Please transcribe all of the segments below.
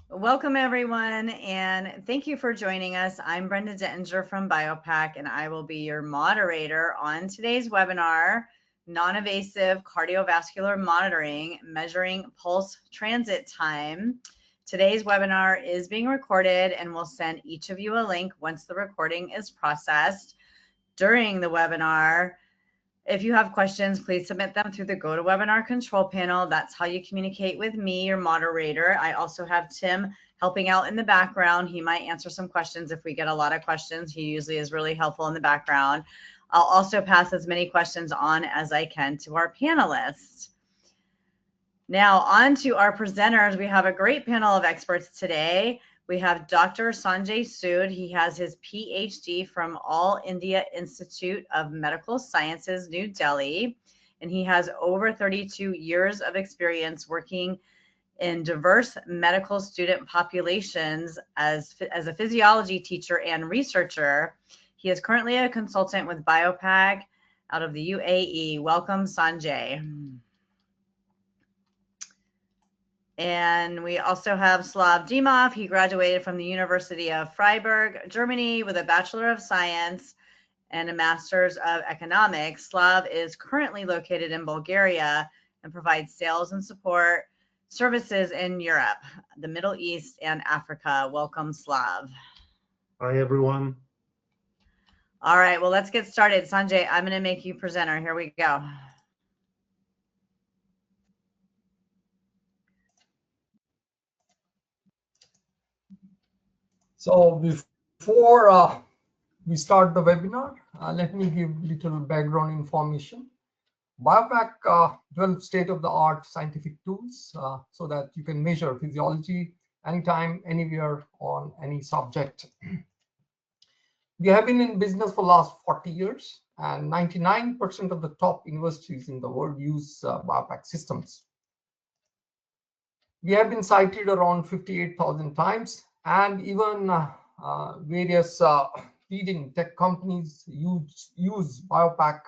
Welcome, everyone, and thank you for joining us. I'm Brenda Dettinger from BIOPAC, and I will be your moderator on today's webinar, Non-Invasive Cardiovascular Monitoring, Measuring Pulse Transit Time. Today's webinar is being recorded, and we'll send each of you a link once the recording is processed. During the webinar, if you have questions, please submit them through the GoToWebinar control panel. That's how you communicate with me, your moderator. I also have Tim helping out in the background. He might answer some questions if we get a lot of questions. He usually is really helpful in the background. I'll also pass as many questions on as I can to our panelists. Now, on to our presenters. We have a great panel of experts today. We have Dr. Sanjay Sood. He has his PhD from All India Institute of Medical Sciences, New Delhi, and he has over 32 years of experience working in diverse medical student populations as a physiology teacher and researcher. He is currently a consultant with BIOPAC out of the UAE. Welcome, Sanjay. And we also have Slav Dimov. He graduated from the University of Freiburg, Germany, with a Bachelor of Science and a Master's of Economics. Slav is currently located in Bulgaria and provides sales and support services in Europe, the Middle East, and Africa. Welcome, Slav. Hi, everyone. All right, well, let's get started. Sanjay, I'm going to make you presenter. Here we go. So before we start the webinar, let me give little background information. BIOPAC developed state-of-the-art scientific tools so that you can measure physiology anytime, anywhere, on any subject. We have been in business for the last 40 years, and 99% of the top universities in the world use BIOPAC systems. We have been cited around 58,000 times, and even various leading tech companies use BIOPAC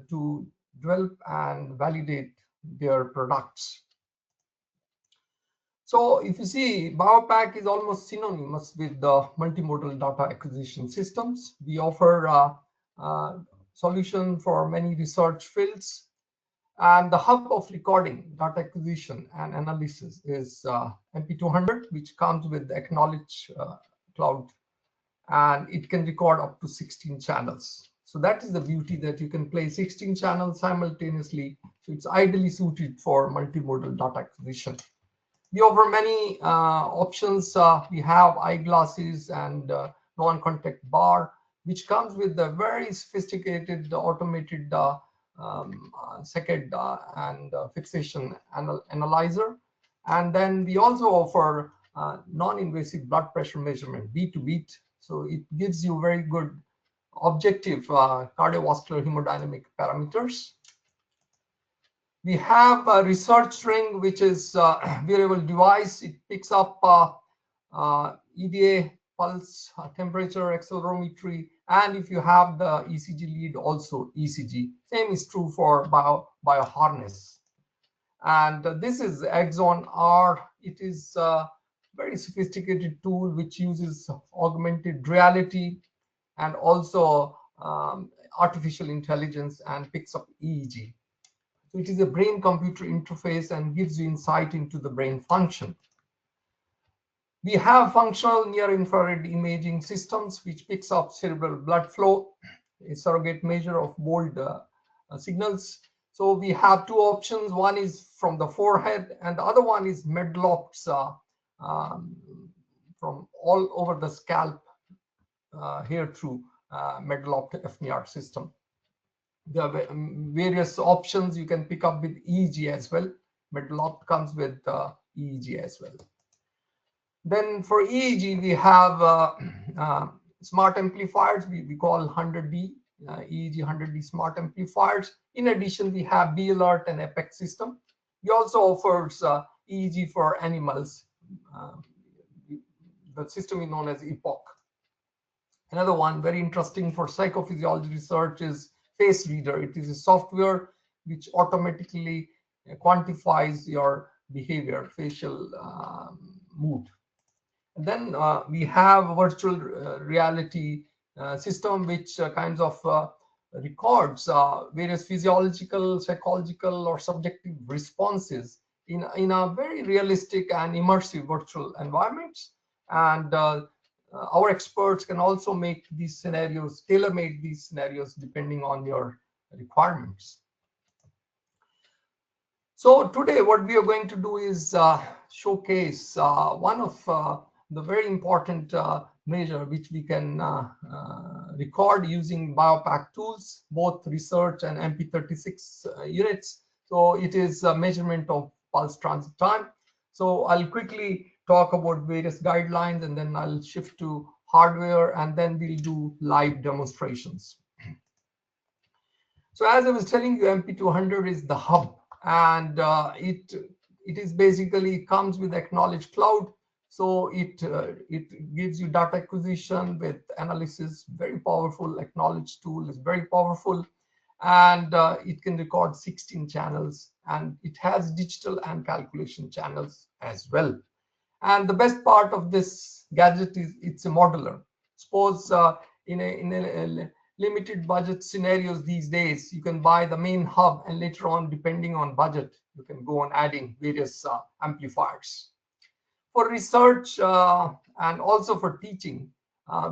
to develop and validate their products. So if you see, BIOPAC is almost synonymous with the multimodal data acquisition systems. We offer solution for many research fields. And the hub of recording, data acquisition, and analysis is MP200, which comes with the AcqKnowledge cloud, and it can record up to 16 channels. So that is the beauty, that you can play 16 channels simultaneously. So it's ideally suited for multimodal data acquisition. We offer many options. We have eyeglasses and non-contact bar, which comes with a very sophisticated automated second and fixation analyzer. And then we also offer non-invasive blood pressure measurement, beat to beat. So it gives you very good objective cardiovascular hemodynamic parameters. We have a research ring, which is a wearable device. It picks up EDA, pulse, temperature, accelerometry, and if you have the ECG lead, also ECG. Same is true for bio harness. And this is Axon R. It is a very sophisticated tool which uses augmented reality and also artificial intelligence and picks up EEG. So it is a brain-computer interface and gives you insight into the brain function. We have functional near-infrared imaging systems which picks up cerebral blood flow, a surrogate measure of bold signals. So we have two options. One is from the forehead, and the other one is medlocks from all over the scalp here through medlock FNR system. There are various options you can pick up with EEG as well. Medlock comes with EEG as well. Then for EEG, we have smart amplifiers we call 100D, EEG 100D smart amplifiers. In addition, we have B-Alert and APEC system. We also offers EEG for animals. The system is known as EPOC. Another one very interesting for psychophysiology research is Face Reader. It is a software which automatically quantifies your behavior, facial mood. And then we have a virtual reality system which kinds of records various physiological, psychological, or subjective responses in a very realistic and immersive virtual environments. And our experts can also make these scenarios, tailor-made these scenarios depending on your requirements. So today what we are going to do is showcase one of the very important measure which we can record using BIOPAC tools, both research and MP36 units. So it is a measurement of pulse transit time. So I'll quickly talk about various guidelines, and then I'll shift to hardware, and then we'll do live demonstrations. So as I was telling you, MP200 is the hub, and it is basically comes with AcqKnowledge cloud. So it gives you data acquisition with analysis. Very powerful. AcqKnowledge tool is very powerful, and it can record 16 channels, and it has digital and calculation channels as well. And the best part of this gadget is it's a modular. Suppose in a limited budget scenarios these days, you can buy the main hub, and later on, depending on budget, you can go on adding various amplifiers. For research and also for teaching,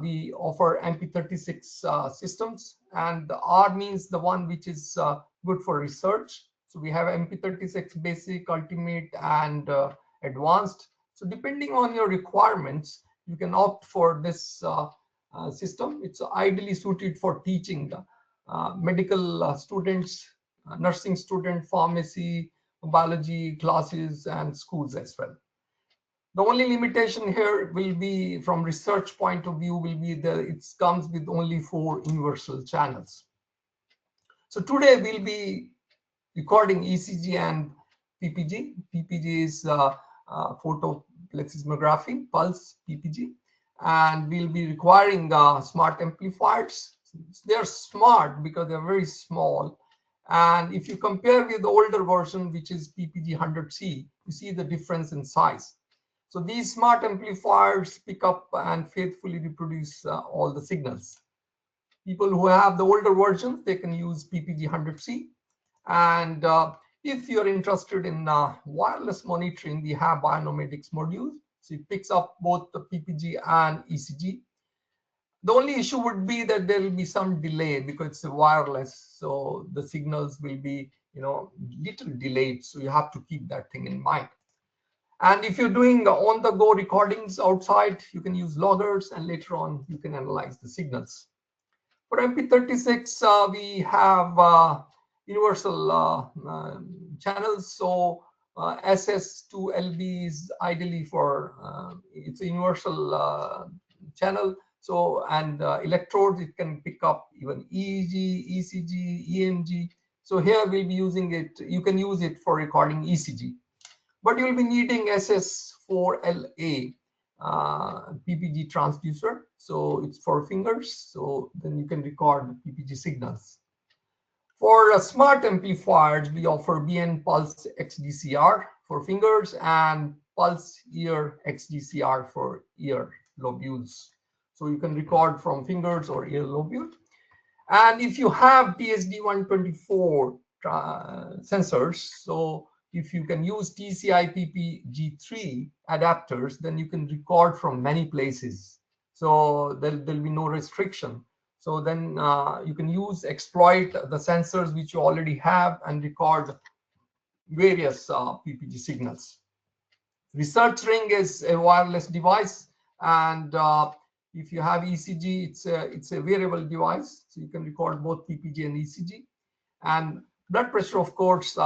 we offer MP36 systems, and the R means the one which is good for research. So we have MP36 basic, ultimate, and advanced. So depending on your requirements, you can opt for this system. It's ideally suited for teaching medical students, nursing student, pharmacy, biology classes, and schools as well. The only limitation here will be from research point of view will be that it comes with only 4 universal channels. So today we'll be recording ECG and PPG. PPG is photoplethysmography, pulse PPG, and we'll be requiring smart amplifiers. They're smart because they're very small. And if you compare with the older version, which is PPG 100C, you see the difference in size. So these smart amplifiers pick up and faithfully reproduce all the signals. People who have the older versions, they can use PPG 100C. And if you're interested in wireless monitoring, we have bionomedics modules. So it picks up both the PPG and ECG. The only issue would be that there will be some delay because it's wireless. So the signals will be, little delayed. So you have to keep that thing in mind. And if you're doing on-the-go recordings outside, you can use loggers, and later on you can analyze the signals. For MP36, we have universal channels. So SS to LB is ideally for it's a universal channel. So and electrodes, it can pick up even EEG, ECG, EMG. So here we'll be using it. You can use it for recording ECG. But you'll be needing SS4LA PPG transducer. So it's for fingers. So then you can record the PPG signals. For smart amplifiers, we offer BN Pulse XDCR for fingers and Pulse Ear XDCR for ear lobules. So you can record from fingers or ear lobule. And if you have TSD124 sensors, so if you can use TCI-PPG3 adapters, then you can record from many places. So there'll be no restriction. So then you can exploit the sensors which you already have and record various PPG signals. Research Ring is a wireless device, and if you have ECG, it's a wearable device, so you can record both PPG and ECG. And blood pressure, of course,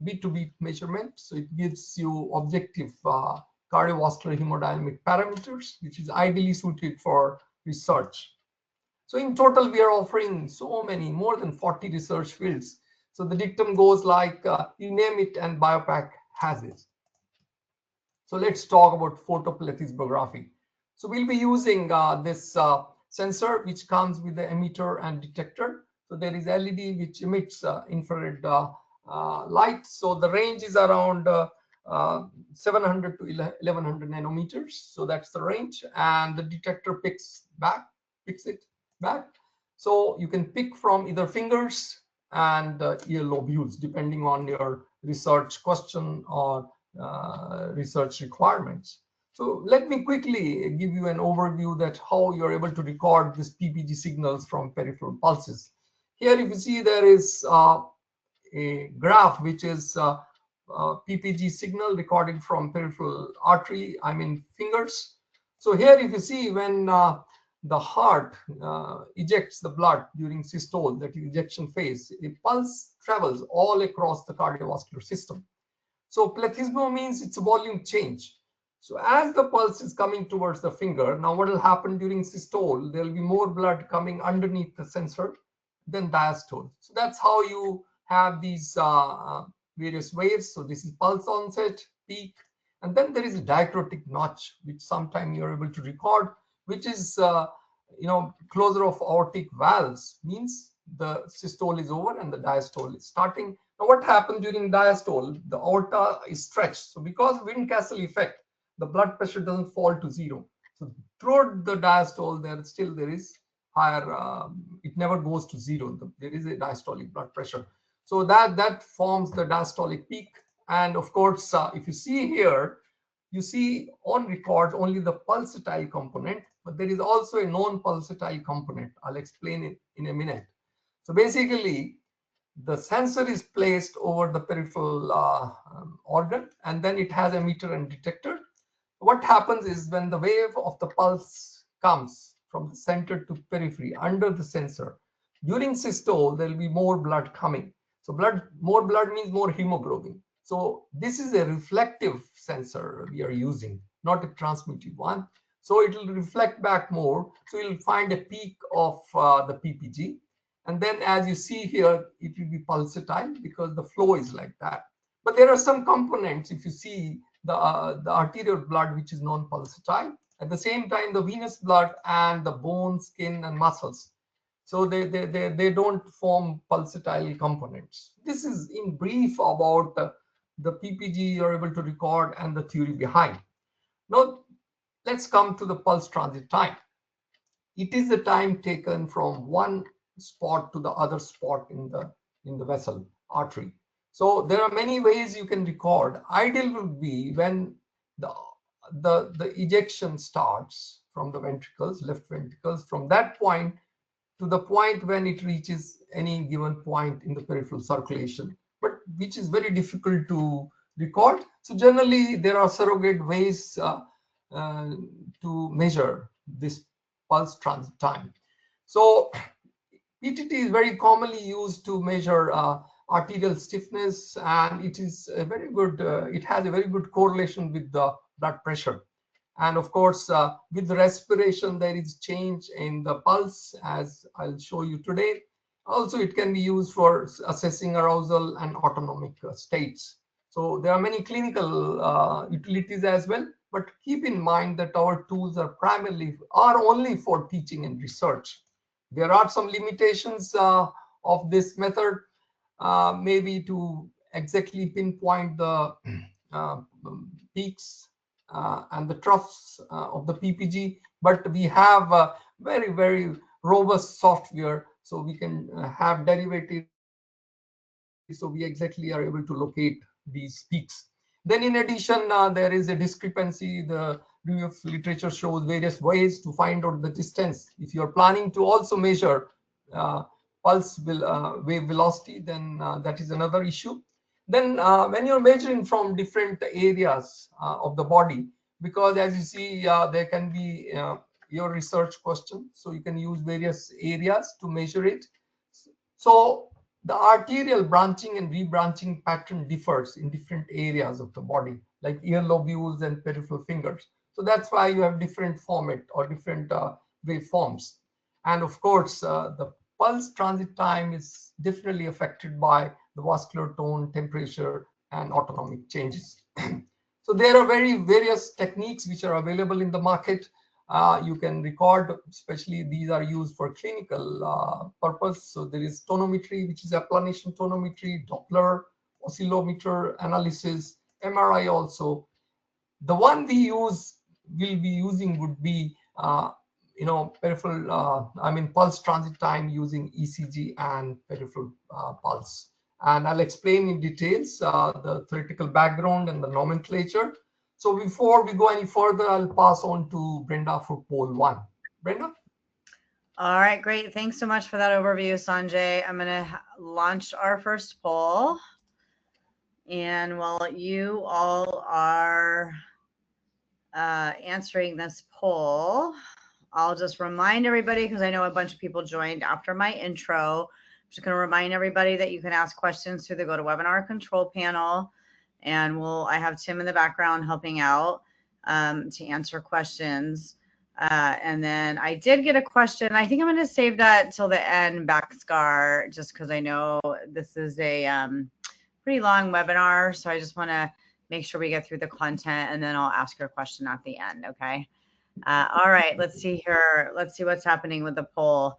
beat-to-beat measurement, so it gives you objective cardiovascular hemodynamic parameters, which is ideally suited for research. So in total, we are offering so many, more than 40 research fields. So the dictum goes like, you name it and BIOPAC has it. So let's talk about photoplethysmography. So we'll be using this sensor, which comes with the emitter and detector. So there is LED which emits infrared light. So the range is around 700 to 1100 nanometers. So that's the range, and the detector picks it back. So you can pick from either fingers and ear lobules, depending on your research question or research requirements. So let me quickly give you an overview that how you're able to record this PPG signals from peripheral pulses. Here, if you see, there is a graph which is PPG signal recorded from peripheral artery, I mean fingers. So here, if you see, when the heart ejects the blood during systole, that is ejection phase, a pulse travels all across the cardiovascular system. So plethysmo means it's a volume change. So as the pulse is coming towards the finger, now what will happen during systole? There will be more blood coming underneath the sensor than diastole. So that's how you have these various waves. So this is pulse onset, peak, and then there is a diacrotic notch, which sometimes you're able to record, which is closure of aortic valves, means the systole is over and the diastole is starting. Now what happens during diastole? The aorta is stretched. So because Windcastle effect, the blood pressure doesn't fall to zero. So throughout the diastole, there is higher, it never goes to zero. There is a diastolic blood pressure. So that forms the diastolic peak. And of course, if you see here, you see on record only the pulsatile component, but there is also a non-pulsatile component. I'll explain it in a minute. So basically, the sensor is placed over the peripheral organ, and then it has a meter and detector. What happens is when the wave of the pulse comes from the center to periphery under the sensor, during systole, there will be more blood coming. So more blood means more hemoglobin. So this is a reflective sensor we are using, not a transmittive one. So it will reflect back more. So you'll find a peak of the PPG. And then as you see here, it will be pulsatile because the flow is like that. But there are some components, if you see the arterial blood, which is non-pulsatile. At the same time, the venous blood and the bone, skin, and muscles. So they don't form pulsatile components. This is in brief about the PPG you're able to record and the theory behind. Now, let's come to the pulse transit time. It is the time taken from one spot to the other spot in the vessel, artery. So there are many ways you can record. Ideal would be when the ejection starts from the ventricles, left ventricles, from that point to the point when it reaches any given point in the peripheral circulation, but which is very difficult to record. So generally, there are surrogate ways to measure this pulse transit time. So PTT is very commonly used to measure arterial stiffness, and it is a very good. It has a very good correlation with the blood pressure. And of course, with the respiration, there is change in the pulse, as I'll show you today. Also, it can be used for assessing arousal and autonomic states. So there are many clinical utilities as well, but keep in mind that our tools are only for teaching and research. There are some limitations of this method, maybe to exactly pinpoint the peaks and the troughs of the PPG, but we have very, very robust software, so we can have derivatives, so we exactly are able to locate these peaks. Then in addition, there is a discrepancy. The review of literature shows various ways to find out the distance. If you're planning to also measure pulse wave velocity, then that is another issue. Then when you're measuring from different areas of the body, because as you see, there can be your research question, so you can use various areas to measure it. So the arterial branching and rebranching pattern differs in different areas of the body, like ear lobules and peripheral fingers. So that's why you have different format or different waveforms. And of course, the pulse transit time is definitely affected by the vascular tone, temperature, and autonomic changes. So there are various techniques which are available in the market. You can record, especially these are used for clinical purpose. So there is tonometry, which is applanation tonometry, Doppler, oscillometer analysis, MRI also. The one will be using would be peripheral, pulse transit time using ECG and peripheral pulse. And I'll explain in details the theoretical background and the nomenclature. So before we go any further, I'll pass on to Brenda for poll 1. Brenda? All right, great. Thanks so much for that overview, Sanjay. I'm going to launch our first poll. And while you all are answering this poll, I'll just remind everybody, because I know a bunch of people joined after my intro. I'm just going to remind everybody that you can ask questions through the GoToWebinar control panel. And I have Tim in the background helping out to answer questions. And then I did get a question. I think I'm going to save that till the end, Backscar, just because I know this is a pretty long webinar. So I just want to make sure we get through the content, and then I'll ask your question at the end. Okay. All right. Let's see here. Let's see what's happening with the poll.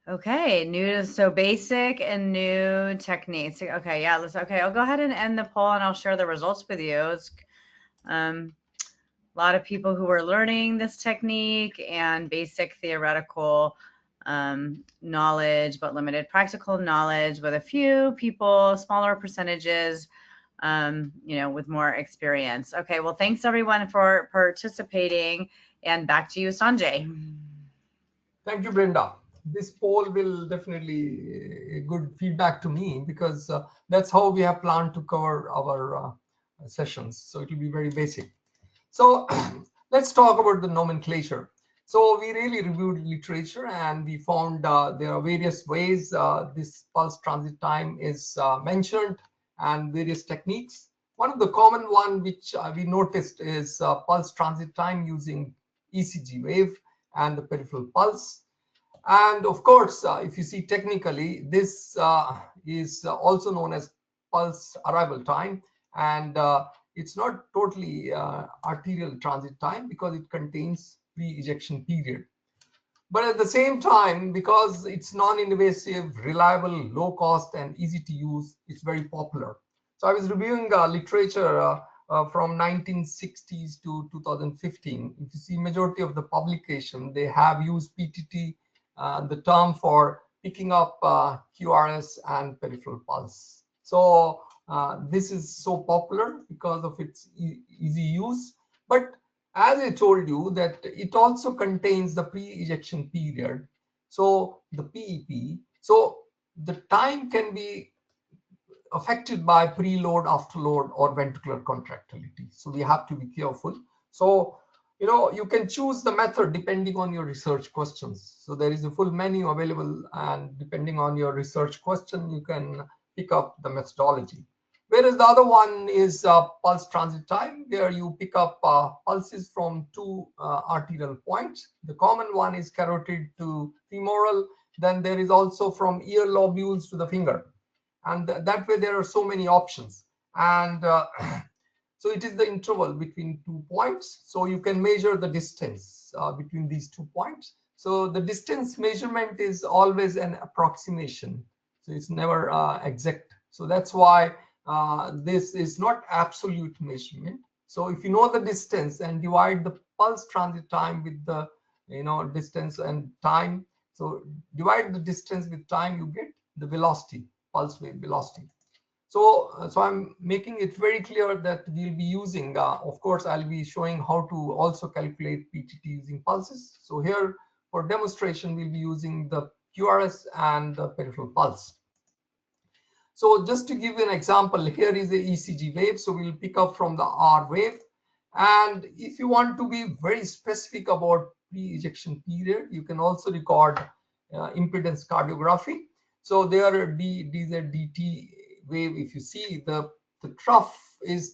Okay, so basic and new techniques. Okay, yeah, okay, I'll go ahead and end the poll, and I'll share the results with you. It's a lot of people who are learning this technique and basic theoretical knowledge, but limited practical knowledge, with a few people, smaller percentages, with more experience. Okay, well, thanks everyone for participating, and back to you, Sanjay. Thank you, Brenda. This poll will definitely good feedback to me, because that's how we have planned to cover our sessions. So it will be very basic. So let's talk about the nomenclature. So we really reviewed literature, and we found there are various ways this pulse transit time is mentioned, and various techniques. One of the common one which we noticed is pulse transit time using ECG wave and the peripheral pulse. And of course, if you see technically, this is also known as pulse arrival time, and it's not totally arterial transit time, because it contains pre-ejection period. But at the same time, because it's non-invasive, reliable, low cost, and easy to use, it's very popular. So I was reviewing literature from 1960s to 2015. If you see majority of the publication, they have used PTT, the term for picking up QRS and peripheral pulse. So this is so popular because of its easy use. But as I told you, that it also contains the pre-ejection period, so the PEP. So the time can be affected by preload, afterload, or ventricular contractility. So we have to be careful. So you can choose the method depending on your research questions. So there is a full menu available, and depending on your research question, you can pick up the methodology. Whereas the other one is pulse transit time, where you pick up pulses from two arterial points. The common one is carotid to femoral. Then there is also from ear lobules to the finger. And that way there are so many options. And so it is the interval between 2 points. So you can measure the distance between these 2 points. So the distance measurement is always an approximation. So it's never exact. So that's why this is not absolute measurement. So if you know the distance and divide the pulse transit time with the distance and time, so divide the distance with time, you get the velocity, pulse wave velocity. So I'm making it very clear that we'll be using, of course, I'll be showing how to also calculate PTT using pulses. So here for demonstration, we'll be using the QRS and the peripheral pulse. So just to give you an example, here is the ECG wave. So we'll pick up from the R wave. And if you want to be very specific about pre-ejection period, you can also record impedance cardiography. So there these are DT wave. If you see the trough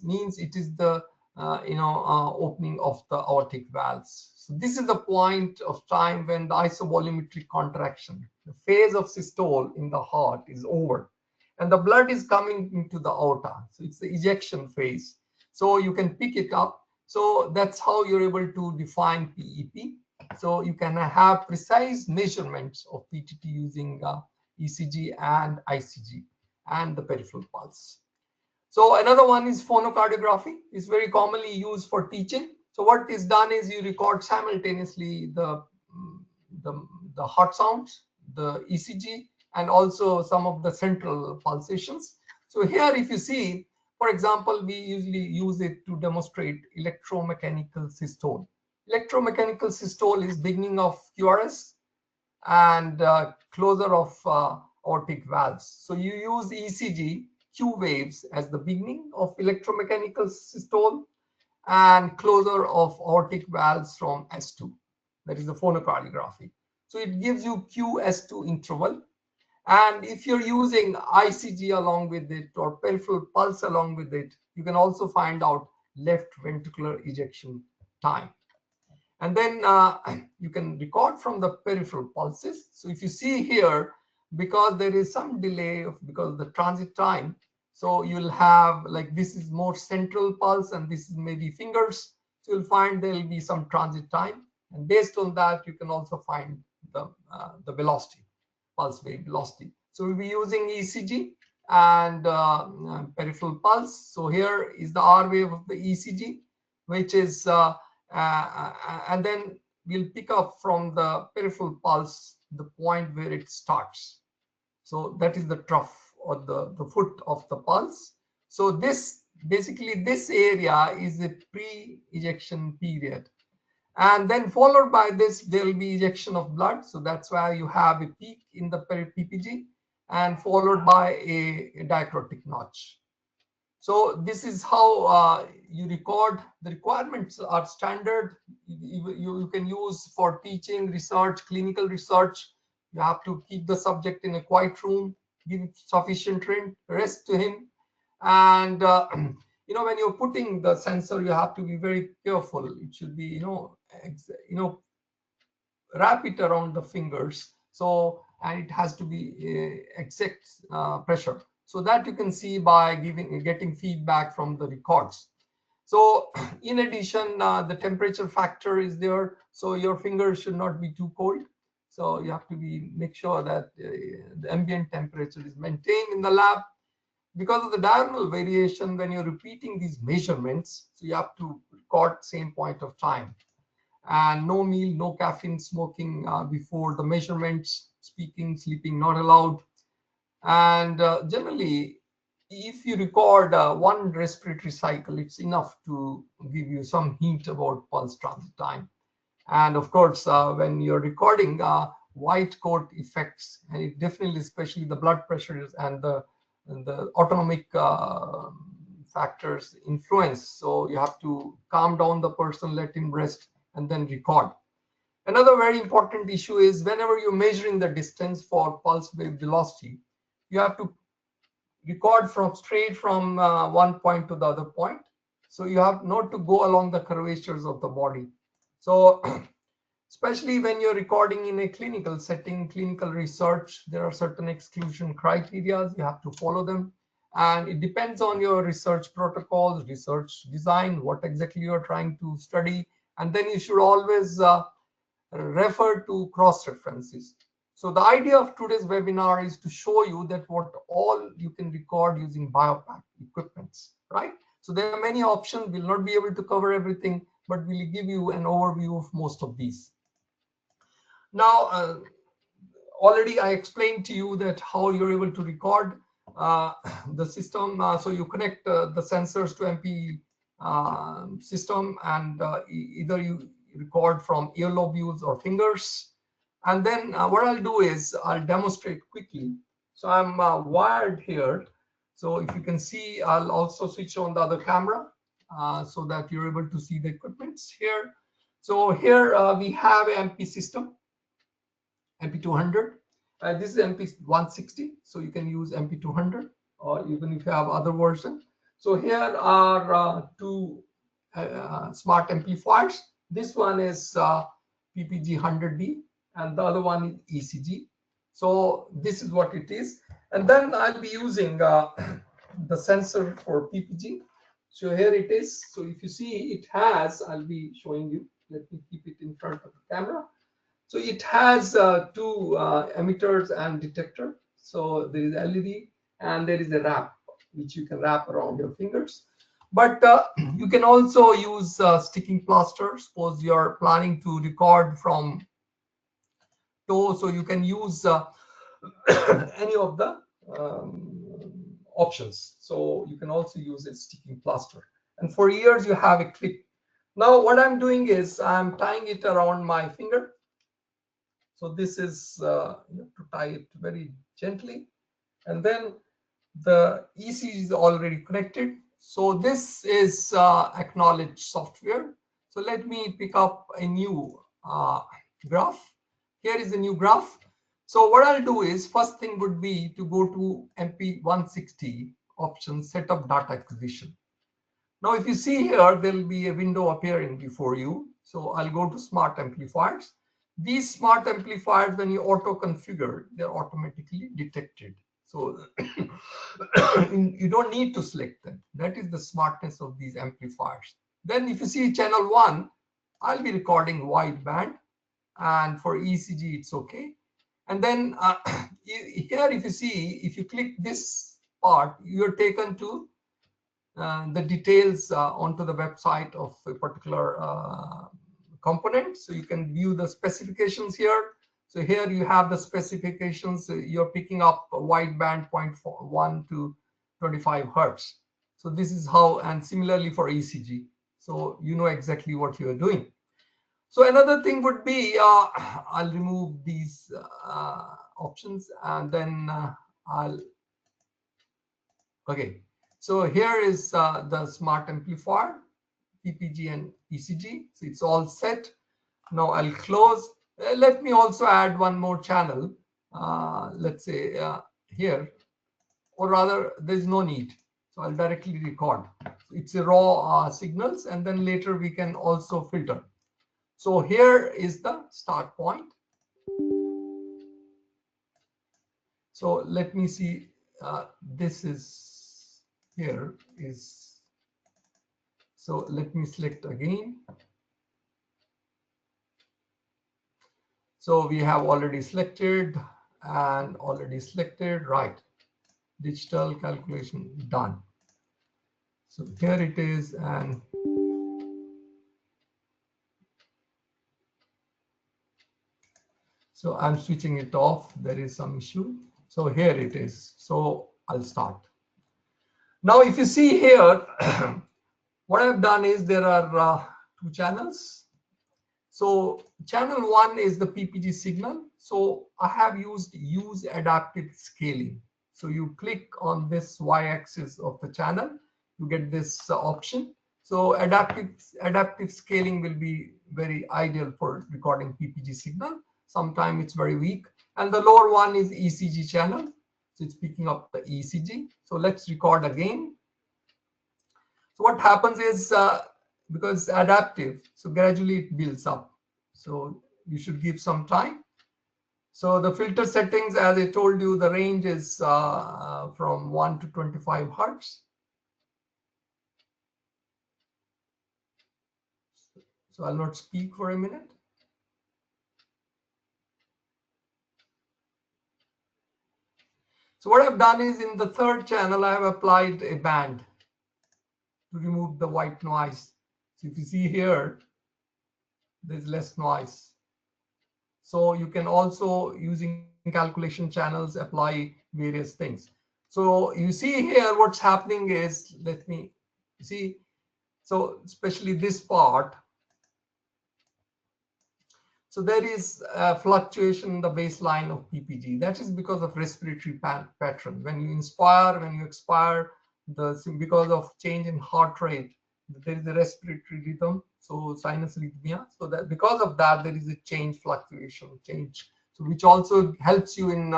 means it is the opening of the aortic valves. So this is the point of time when the isovolumetric contraction, the phase of systole in the heart, is over, and the blood is coming into the aorta. So it's the ejection phase. So you can pick it up. So that's how you're able to define PEP. So you can have precise measurements of PTT using ECG and ICG and the peripheral pulse. So another one is phonocardiography. It's very commonly used for teaching. So what is done is you record simultaneously the heart sounds, the ECG, and also some of the central pulsations. So here, if you see, for example, we usually use it to demonstrate electromechanical systole. Electromechanical systole is beginning of QRS and closure of aortic valves. So you use ECG Q waves as the beginning of electromechanical systole and closure of aortic valves from S2. That is the phonocardiography. So it gives you QS2 interval. And if you're using ICG along with it or peripheral pulse along with it, you can also find out left ventricular ejection time. And then you can record from the peripheral pulses. So if you see here, because there is some delay because of the transit time, so you'll have like this is more central pulse and this is maybe fingers. So you'll find there'll be some transit time. And based on that, you can also find the velocity, pulse wave velocity. So we'll be using ECG and peripheral pulse. So here is the R wave of the ECG, which is and then we'll pick up from the peripheral pulse the point where it starts. So that is the trough or the foot of the pulse. So this basically this area is a pre-ejection period. And then followed by this, there will be ejection of blood. So that's why you have a peak in the PPG and followed by a diacritic notch. So this is how you record. The requirements are standard. You can use for teaching, research, clinical research. You have to keep the subject in a quiet room, give sufficient rest to him. And, when you're putting the sensor, you have to be very careful. It should be, wrap it around the fingers. So, and it has to be exact pressure. So that you can see by getting feedback from the records. So in addition, the temperature factor is there. So your fingers should not be too cold. So you have to make sure that the ambient temperature is maintained in the lab. Because of the diurnal variation, when you're repeating these measurements, so you have to record same point of time. And no meal, no caffeine, smoking before the measurements, speaking, sleeping not allowed. And generally, if you record one respiratory cycle, it's enough to give you some hint about pulse transit time. And of course, when you're recording white coat effects, and it definitely, especially the blood pressures and the autonomic factors influence. So you have to calm down the person, let him rest, and then record. Another very important issue is whenever you're measuring the distance for pulse wave velocity, you have to record straight from one point to the other point. So you have not to go along the curvatures of the body. So especially when you're recording in a clinical setting, clinical research, there are certain exclusion criteria. You have to follow them. And it depends on your research protocols, research design, what exactly you're trying to study. And then you should always refer to cross references. So the idea of today's webinar is to show you that what all you can record using BIOPAC equipments, right? So there are many options. We'll not be able to cover everything, but we'll give you an overview of most of these. Now, already I explained to you that how you're able to record the system. So you connect the sensors to MP system, and either you record from earlobules or fingers. And then what I'll do is I'll demonstrate quickly. So I'm wired here. So if you can see, I'll also switch on the other camera so that you're able to see the equipments here. So here we have an MP system, MP200. This is MP160. So you can use MP200 or even if you have other version. So here are two smart amplifiers. This one is PPG 100D. And the other one is ECG. So this is what it is. And then I'll be using the sensor for PPG. So here it is. So if you see, it has, I'll be showing you. Let me keep it in front of the camera. So it has two emitters and detector. So there is LED and there is a wrap. which you can wrap around your fingers. But you can also use sticking plaster. Suppose you're planning to record from toe, so you can use any of the options. So you can also use a sticking plaster. And for ears, you have a clip. Now what I'm doing is I'm tying it around my finger. So this is you have to tie it very gently, and then the ECG is already connected. So this is AcqKnowledge software. So let me pick up a new graph. Here is a new graph. So what I'll do is, first thing would be to go to MP160 option, set up data acquisition. Now if you see here, there will be a window appearing before you. So I'll go to smart amplifiers. These smart amplifiers, when you auto configure, they're automatically detected. So you don't need to select them. That is the smartness of these amplifiers. Then if you see channel 1, I'll be recording wideband, and for ECG it's okay. And then here if you see, if you click this part, you're taken to the details onto the website of a particular component. So you can view the specifications here. So here you have the specifications. You're picking up a wideband 0.1 to 25 hertz. So this is how, and similarly for ECG. So you know exactly what you're doing. So another thing would be, I'll remove these options, and then okay. So here is the smart amplifier, PPG and ECG. So it's all set. Now I'll close. Let me also add one more channel. Let's say here, or rather, there's no need. So I'll directly record. It's a raw signals, and then later we can also filter. So here is the start point. So let me see. This is here is. So let me select again. So we have already selected and already selected, right? Digital calculation done. So here it is, and so I'm switching it off. There is some issue. So here it is. So I'll start. Now, if you see here, what I've done is there are two channels. So channel 1 is the PPG signal. So I have used use adaptive scaling. So you click on this y-axis of the channel, you get this option. So adaptive scaling will be very ideal for recording PPG signal. Sometimes it's very weak. And the lower one is ECG channel. So it's picking up the ECG. So let's record again. So what happens is, because adaptive, so gradually it builds up. So you should give some time. So the filter settings, as I told you, the range is from 1 to 25 hertz. So I'll not speak for a minute. So what I've done is, in the third channel, I have applied a band to remove the white noise. So if you see here, there's less noise. So you can also, using calculation channels, apply various things. So you see here what's happening is, let me see. So especially this part. So there is a fluctuation in the baseline of PPG. That is because of respiratory pattern. When you inspire, when you expire, because of change in heart rate, there is a respiratory rhythm, so sinus arrhythmia. So that because of that, there is a change, fluctuation, change. So which also helps you in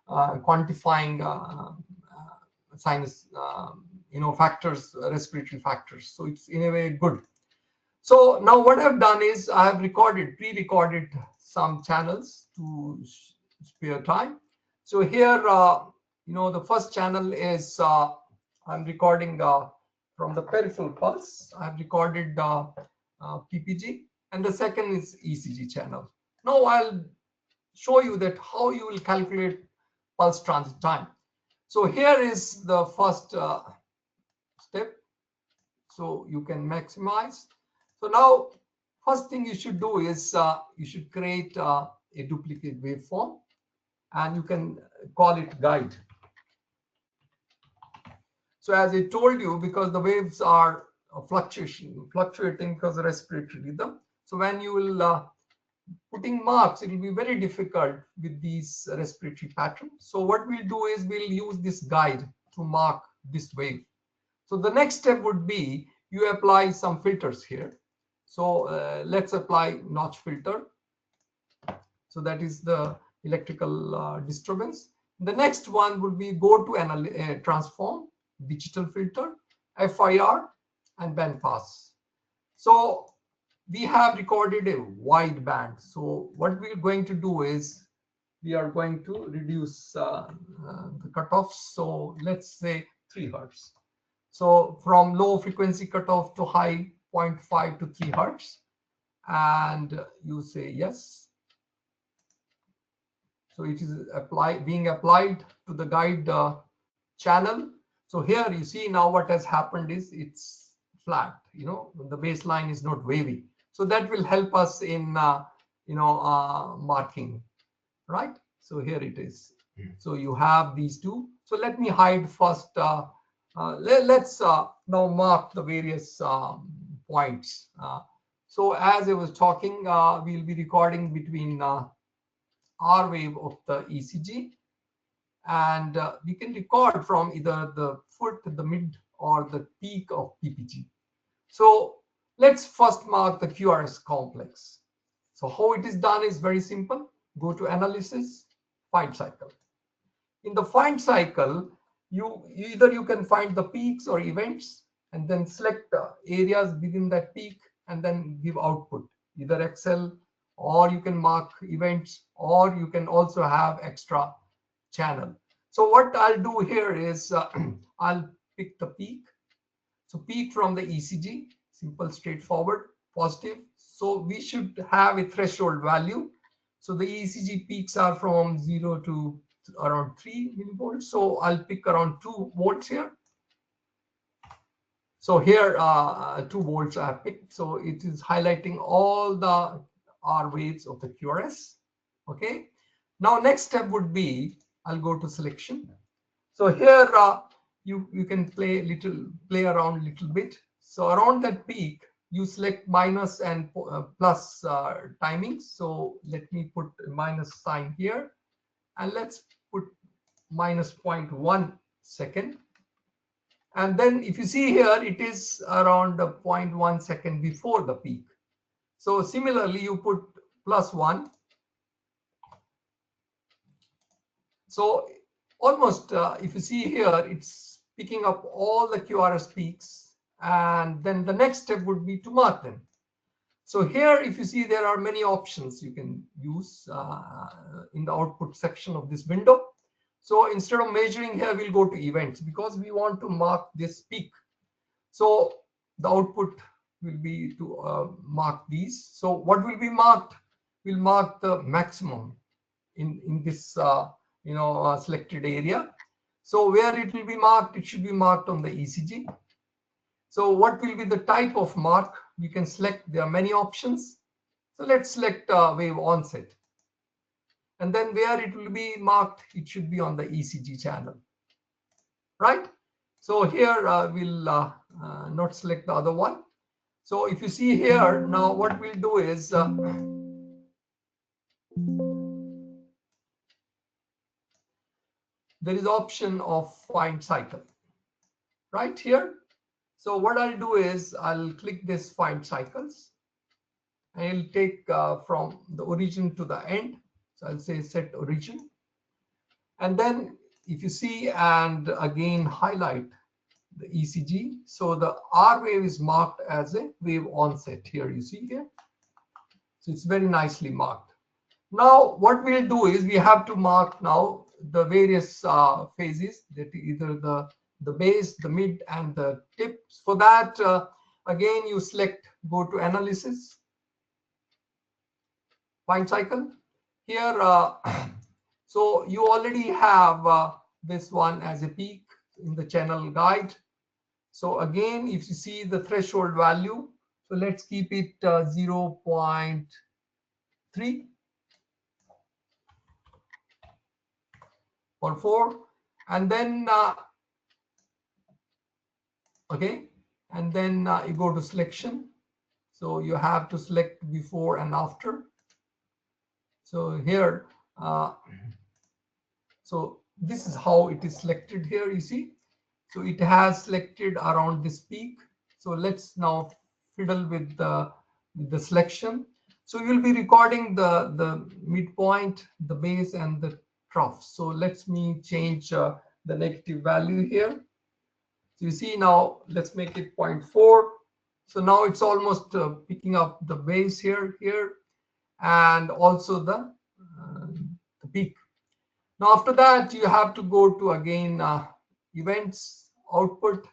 quantifying sinus, factors, respiratory factors. So it's in a way good. So now what I've done is I have pre-recorded some channels to spare time. So here, the first channel is I'm recording from the peripheral pulse. I've recorded PPG, and the second is ECG channel. Now I'll show you that how you will calculate pulse transit time. So here is the first step. So you can maximize. So now, first thing you should do is you should create a duplicate waveform, and you can call it guide. So as I told you, because the waves are fluctuating because of respiratory rhythm. So when you will putting marks, it will be very difficult with these respiratory patterns. So what we'll do is we'll use this guide to mark this wave. So the next step would be you apply some filters here. So let's apply notch filter. So that is the electrical disturbance. The next one would be go to transform, digital filter, FIR, and bandpass. So we have recorded a wide band. So what we're going to do is we are going to reduce the cutoffs. So let's say 3 hertz. So from low frequency cutoff to high 0.5 to 3 hertz. And you say yes. So it is being applied to the guide channel. So here you see now what has happened is it's flat. The baseline is not wavy. So that will help us in marking, right? So here it is. So you have these two. So let me hide first. Let's now mark the various points. So as I was talking, we'll be recording between R wave of the ECG, and we can record from either the foot, the mid, or the peak of PPG. So let's first mark the QRS complex. So how it is done is very simple. Go to analysis, find cycle. In the find cycle, you can find the peaks or events and then select areas within that peak and then give output, either Excel, or you can mark events, or you can also have extra channel. So what I'll do here is I'll pick the peak. So peak from the ECG, simple, straightforward, positive. So we should have a threshold value. So the ECG peaks are from 0 to around 3 millivolts. So I'll pick around 2 volts here. So here 2 volts I have picked. So it is highlighting all the R waves of the QRS. Okay. Now next step would be I'll go to selection. So here you can play around a little bit. So around that peak, you select minus and plus timings. So let me put a minus sign here, and let's put minus 0.1 second. And then if you see here, it is around 0.1 second before the peak. So similarly, you put plus 1. So almost, if you see here, it's picking up all the QRS peaks, and then the next step would be to mark them. So here, if you see, there are many options you can use in the output section of this window. So instead of measuring here, we'll go to events because we want to mark this peak. So the output will be to mark these. So what will be marked? We'll mark the maximum in this selected area. So where it will be marked, it should be marked on the ECG. So what will be the type of mark? You can select, there are many options. So let's select wave onset. And then where it will be marked, it should be on the ECG channel, right? So here we'll not select the other one. So if you see here, now what we'll do is there is option of find cycle right here. So what I'll do is I'll click this find cycles. I'll take from the origin to the end. So I'll say set origin. And then if you see, and again highlight the ECG. So the R wave is marked as a wave onset here, you see here. So it's very nicely marked. Now what we'll do is we have to mark now the various phases, that either the base, the mid, and the tip. For that, again, you select, go to analysis, find cycle. Here, so you already have this one as a peak in the channel guide. So again, if you see the threshold value, so let's keep it 0.3 or 4, and then okay, and then you go to selection. So you have to select before and after. So here, so this is how it is selected here, you see. So it has selected around this peak. So let's now fiddle with the selection. So you'll be recording the midpoint, the base, and the trough. So let me change the negative value here. So you see now, let's make it 0.4. So now it's almost picking up the base here, and also the peak. Now after that, you have to go to again events, output.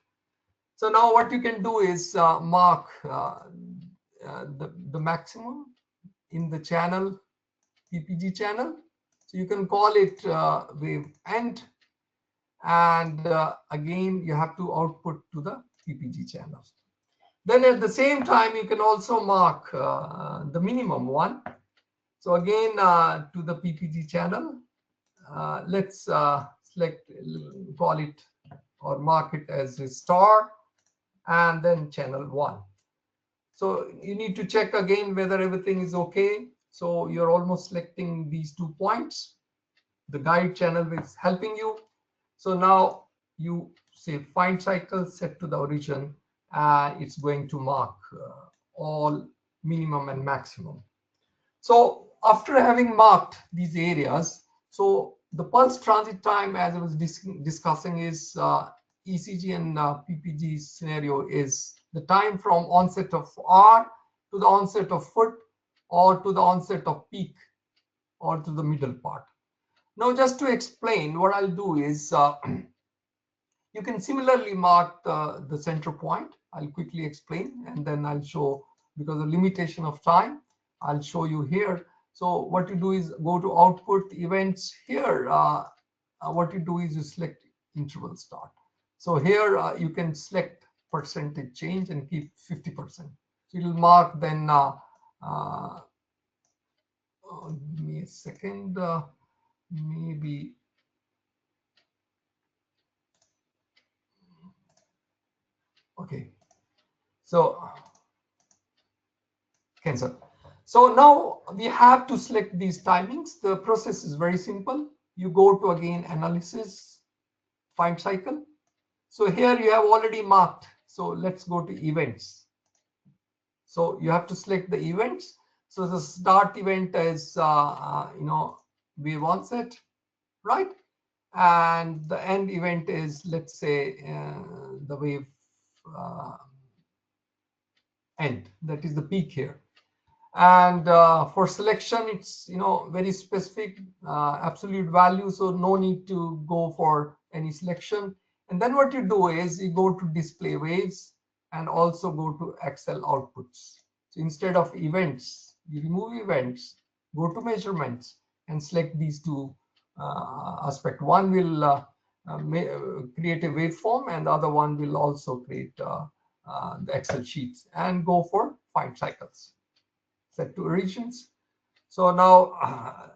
So now what you can do is mark the maximum in the channel, PPG channel. So you can call it wave end, and again you have to output to the PPG channels. Then at the same time, you can also mark the minimum one. So again to the PPG channel, let's select, call it or mark it as a star, and then channel 1. So you need to check again whether everything is okay. So you're almost selecting these 2 points. The guide channel is helping you. So now you say find cycle set to the origin, and it's going to mark all minimum and maximum. So after having marked these areas, so the pulse transit time, as I was discussing, is ECG and PPG scenario is the time from onset of R to the onset of foot, or to the onset of peak, or to the middle part. Now, just to explain, what I'll do is you can similarly mark the center point. I'll quickly explain, and then I'll show, because of limitation of time, I'll show you here. So what you do is go to output events here. What you do is you select interval start. So here you can select percentage change and keep 50%. So it will mark then, give me a second, maybe. Okay, so cancel. So now we have to select these timings. The process is very simple. You go to again analysis, find cycle. So here you have already marked. So let's go to events. So you have to select the events. So the start event is wave onset, right? And the end event is, let's say, the wave end. That is the peak here. And for selection, it's very specific, absolute value, so no need to go for any selection. And then what you do is you go to display waves and also go to Excel outputs. So instead of events, you remove events, go to measurements, and select these two aspects. One will create a waveform, and the other one will also create the Excel sheets, and go for find cycles. Set to origins. So now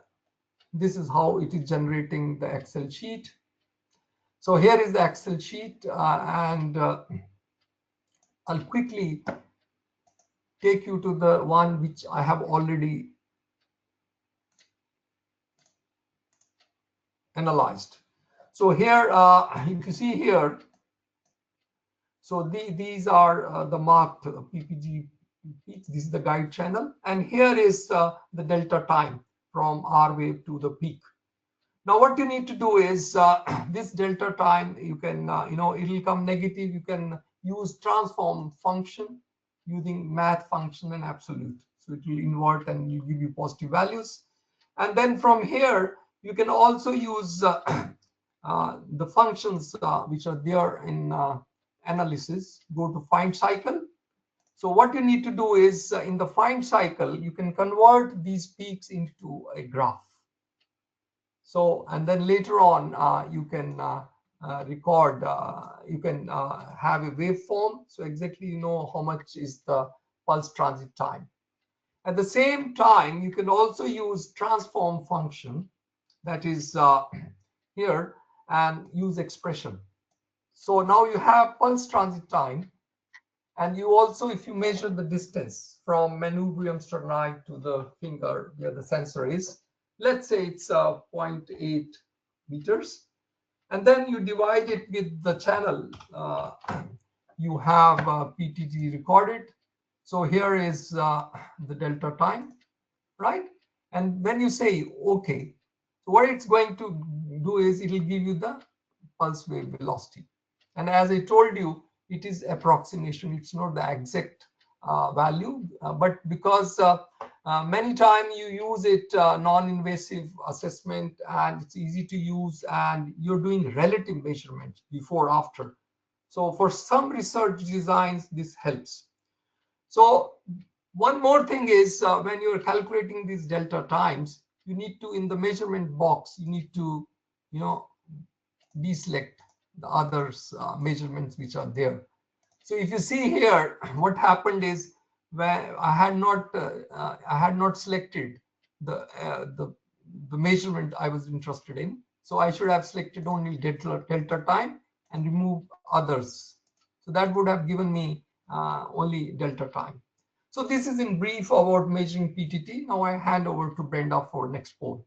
this is how it is generating the Excel sheet. So here is the Excel sheet, and I'll quickly take you to the one which I have already analyzed. So here, if you see here, so these are the marked PPG peaks. This is the guide channel, and here is the delta time from R wave to the peak. Now what you need to do is this delta time, you can it will come negative. You can use transform function using math function and absolute, so it will invert and will give you positive values. And then from here you can also use the functions which are there in analysis. Go to find cycle. So what you need to do is in the find cycle, you can convert these peaks into a graph. So, and then later on, you can record, you can have a waveform. So exactly you know how much is the pulse transit time. At the same time, you can also use transform function, that is here, and use expression. So now you have pulse transit time, and you also, if you measure the distance from manubrium sterni to the finger where the sensor is, let's say it's 0.8 meters, and then you divide it with the channel. You have PTT recorded. So here is the delta time, right? And when you say okay, so what it's going to do is it will give you the pulse wave velocity. And as I told you, it is approximation. It's not the exact value, but because many times you use it non-invasive assessment, and it's easy to use, and you're doing relative measurement before after. So for some research designs, this helps. So one more thing is when you're calculating these delta times, you need to, in the measurement box, you need to, you know, deselect the others measurements which are there. So if you see here, what happened is where I had not selected the measurement I was interested in. So I should have selected only delta time and remove others. So that would have given me only delta time. So this is in brief about measuring PTT. Now I hand over to Brenda for next poll.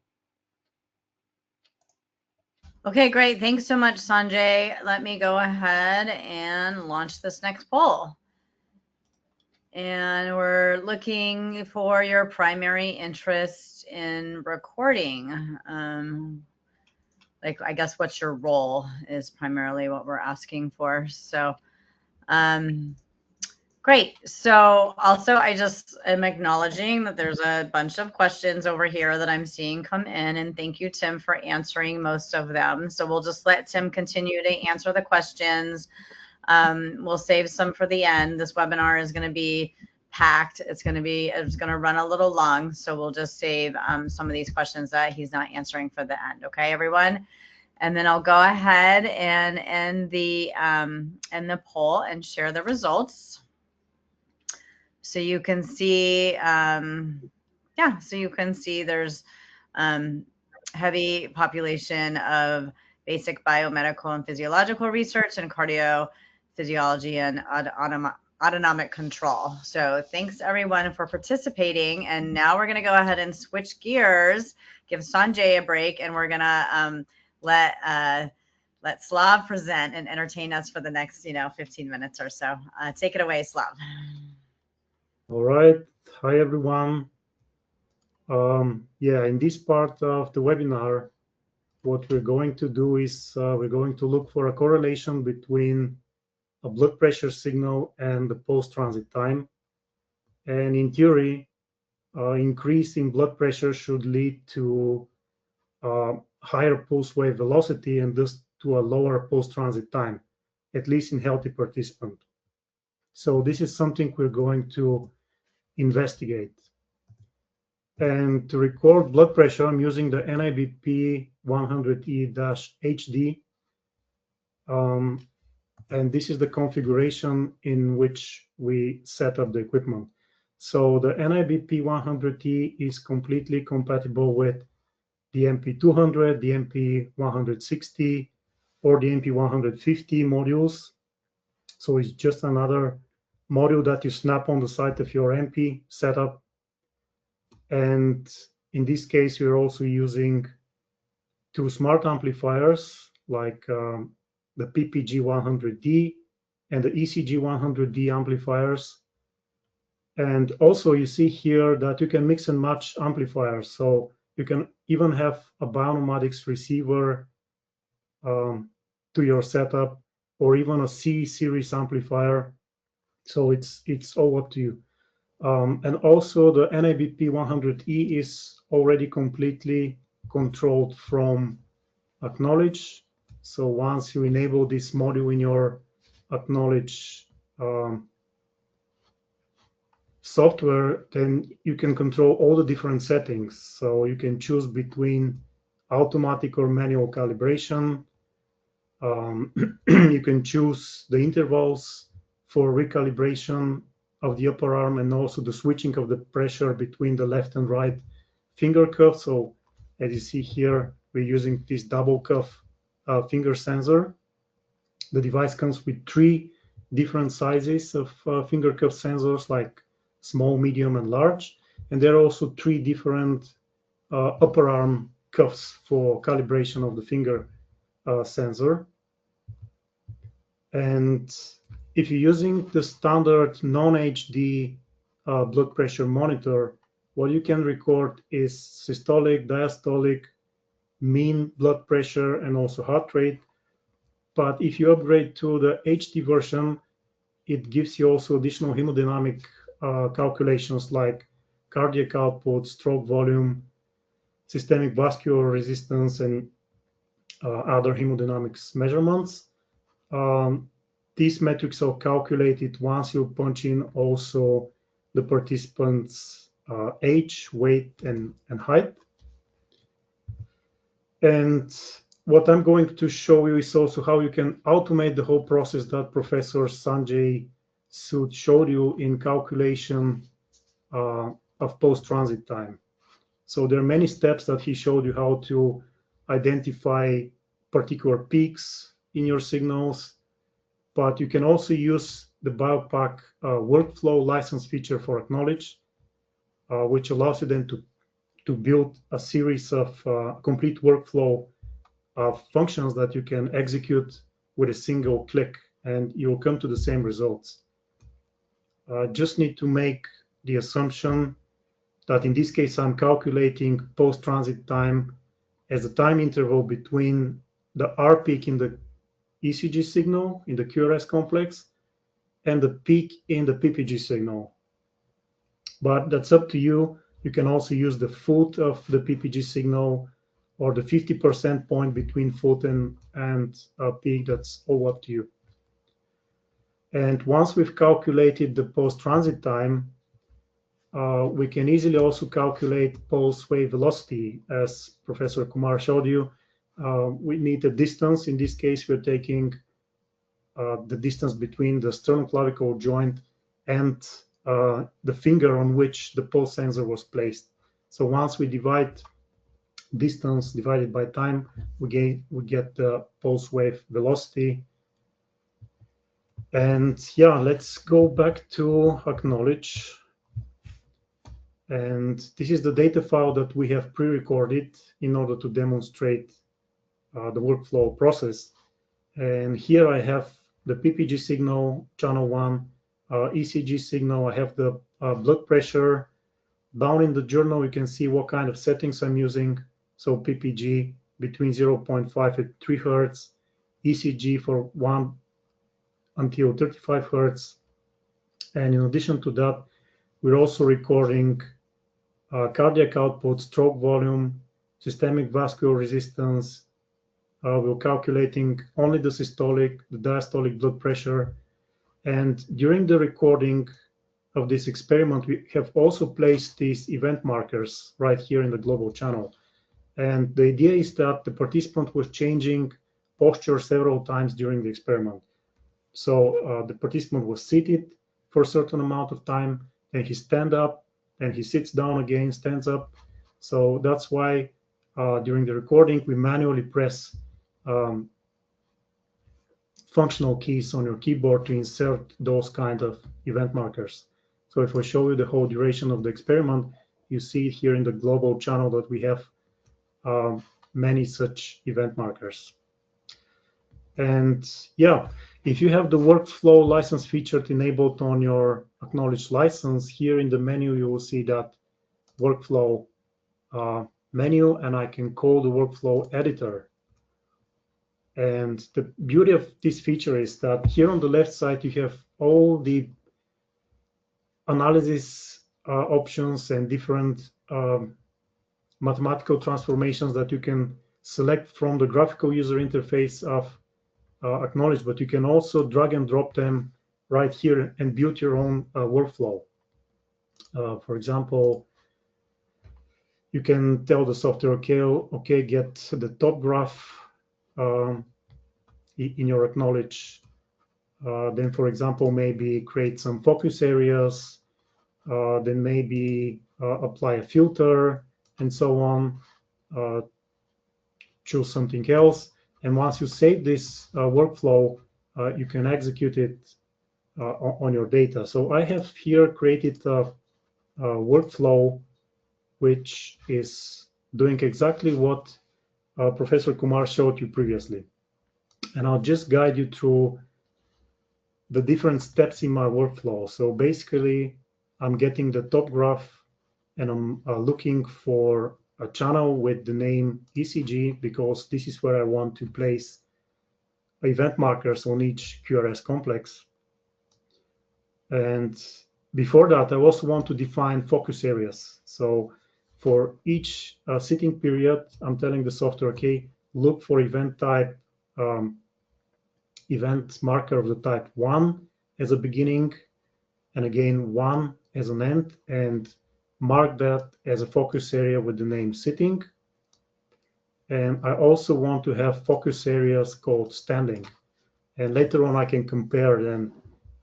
Okay, great. Thanks so much, Sanjay. Let me go ahead and launch this next poll. And we're looking for your primary interest in recording. Like, I guess what's your role is primarily what we're asking for. So, great. So also, I just am acknowledging that there's a bunch of questions over here that I'm seeing come in, and thank you, Tim, for answering most of them. So we'll just let Tim continue to answer the questions. We'll save some for the end. This webinar is going to be packed. It's going to run a little long. So we'll just save some of these questions that he's not answering for the end. Okay, everyone. And then I'll go ahead and end the poll and share the results. So you can see, so you can see there's heavy population of basic biomedical and physiological research and cardiophysiology and autonomic control. So thanks everyone for participating. And now we're going to go ahead and switch gears, give Sanjay a break, and we're going to let Slav present and entertain us for the next 15 minutes or so. Take it away, Slav. All right. Hi, everyone. In this part of the webinar, what we're going to do is we're going to look for a correlation between a blood pressure signal and the post-transit time. And in theory, increase in blood pressure should lead to higher pulse wave velocity and thus to a lower post-transit time, at least in healthy participants. So this is something we're going to investigate. And to record blood pressure, I'm using the NIBP 100E-HD. And this is the configuration in which we set up the equipment. So the NIBP 100E is completely compatible with the MP200, the MP160, or the MP150 modules. So it's just another module that you snap on the side of your MP setup. And in this case, we're also using two smart amplifiers like the PPG 100D and the ECG 100D amplifiers. And also you see here that you can mix and match amplifiers. So you can even have a Bionomadics receiver to your setup, or even a C series amplifier. So it's all up to you. And also the NIBP 100E is already completely controlled from AcqKnowledge. So once you enable this module in your AcqKnowledge software, then you can control all the different settings. So you can choose between automatic or manual calibration. You can choose the intervals for recalibration of the upper arm and also the switching of the pressure between the left and right finger cuff. So as you see here, we're using this double cuff finger sensor. The device comes with 3 different sizes of finger cuff sensors, like small, medium, and large. And there are also 3 different upper arm cuffs for calibration of the finger sensor. And if you're using the standard non-HD blood pressure monitor, what you can record is systolic, diastolic, mean blood pressure, and also heart rate. But if you upgrade to the HD version, it gives you also additional hemodynamic calculations like cardiac output, stroke volume, systemic vascular resistance, and other hemodynamics measurements. These metrics are calculated once you punch in also the participant's age, weight, and height. And what I'm going to show you is also how you can automate the whole process that Professor Sanjay Sood showed you in calculation of post-transit time. So there are many steps that he showed you how to identify particular peaks in your signals, but you can also use the BIOPAC workflow license feature for AcqKnowledge, which allows you then to build a series of complete workflow of functions that you can execute with a single click, and you'll come to the same results. Just need to make the assumption that in this case, I'm calculating post-transit time as the time interval between the R peak in the ECG signal in the QRS complex and the peak in the PPG signal. But that's up to you. You can also use the foot of the PPG signal or the 50% point between foot and peak. That's all up to you. And once we've calculated the post-transit time, we can easily also calculate pulse wave velocity, as Professor Kumar showed you. We need a distance. In this case, we're taking the distance between the sternoclavicle joint and the finger on which the pulse sensor was placed. So once we divide distance divided by time, we get the pulse wave velocity. And yeah, let's go back to AcqKnowledge. And this is the data file that we have pre-recorded in order to demonstrate the workflow process. And here I have the PPG signal, channel 1, ECG signal. I have the blood pressure. Down in the journal, you can see what kind of settings I'm using. So PPG between 0.5 and 3 Hertz, ECG for 1 until 35 Hertz. And in addition to that, we're also recording cardiac output, stroke volume, systemic vascular resistance. We're calculating only the systolic, the diastolic blood pressure. And during the recording of this experiment, we have also placed these event markers right here in the global channel. And the idea is that the participant was changing posture several times during the experiment. So the participant was seated for a certain amount of time, then he stands up, then he sits down again, stands up. So that's why during the recording, we manually press functional keys on your keyboard to insert those kind of event markers. So if I show you the whole duration of the experiment, you see here in the global channel that we have many such event markers. And yeah, if you have the workflow license feature enabled on your AcqKnowledge license, here in the menu, you will see that workflow menu, and I can call the workflow editor. And the beauty of this feature is that here on the left side, you have all the analysis options and different mathematical transformations that you can select from the graphical user interface of AcqKnowledge, but you can also drag and drop them right here and build your own workflow. For example, you can tell the software, okay, get the top graph in your AcqKnowledge. Then, for example, maybe create some focus areas, then maybe apply a filter, and so on. Choose something else. And once you save this workflow, you can execute it on your data. So I have here created a workflow which is doing exactly what Professor Kumar showed you previously. And I'll just guide you through the different steps in my workflow. So basically, I'm getting the top graph and I'm looking for a channel with the name ECG because this is where I want to place event markers on each QRS complex. And before that, I also want to define focus areas. So for each sitting period, I'm telling the software, okay, look for event type, event marker of the type 1 as a beginning, and again 1 as an end, and mark that as a focus area with the name sitting. And I also want to have focus areas called standing. And later on, I can compare then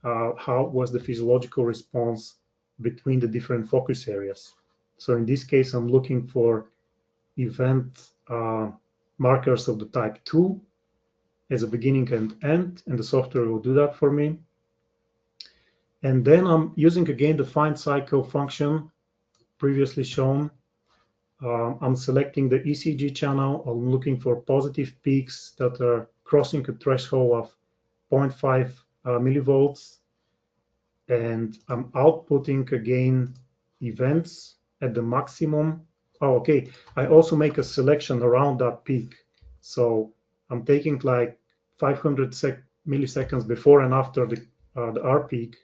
how was the physiological response between the different focus areas. So in this case, I'm looking for event markers of the type 2 as a beginning and end, and the software will do that for me. And then I'm using again the find cycle function previously shown. I'm selecting the ECG channel. I'm looking for positive peaks that are crossing a threshold of 0.5 millivolts. And I'm outputting again events at the maximum. Oh, okay. I also make a selection around that peak. So I'm taking like 500 milliseconds before and after the R peak.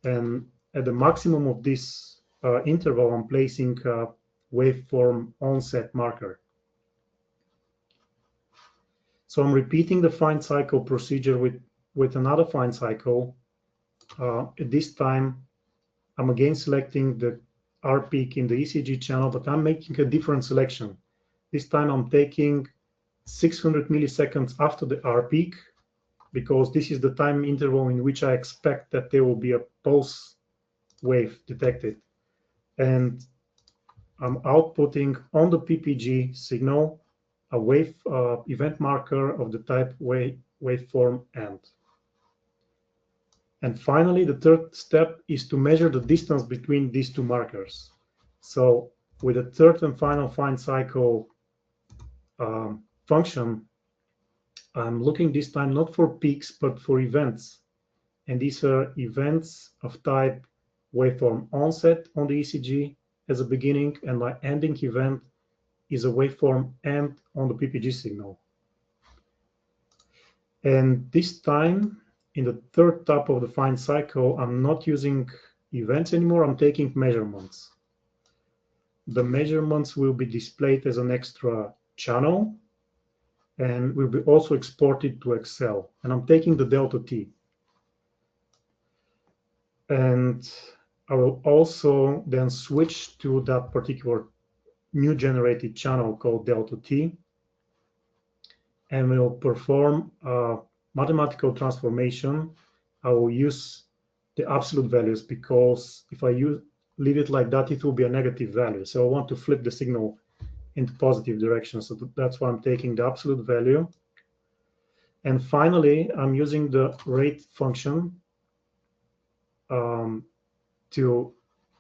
And at the maximum of this interval, I'm placing a waveform onset marker. So I'm repeating the find cycle procedure with another find cycle. At this time, I'm again selecting the R peak in the ECG channel, but I'm making a different selection. This time I'm taking 600 milliseconds after the R peak, because this is the time interval in which I expect that there will be a pulse wave detected. And I'm outputting on the PPG signal a wave event marker of the type waveform end. And finally, the third step is to measure the distance between these two markers. So with the third and final find cycle function, I'm looking this time not for peaks, but for events. And these are events of type waveform onset on the ECG as a beginning, and my ending event is a waveform end on the PPG signal. And this time, in the third tab of the find cycle, I'm not using events anymore, I'm taking measurements. The measurements will be displayed as an extra channel and will be also exported to Excel. And I'm taking the delta T. And I will also then switch to that particular new generated channel called delta T, and will perform a mathematical transformation. I will use the absolute values, because if I leave it like that, it will be a negative value. So I want to flip the signal into positive direction. So that's why I'm taking the absolute value. And finally, I'm using the rate function to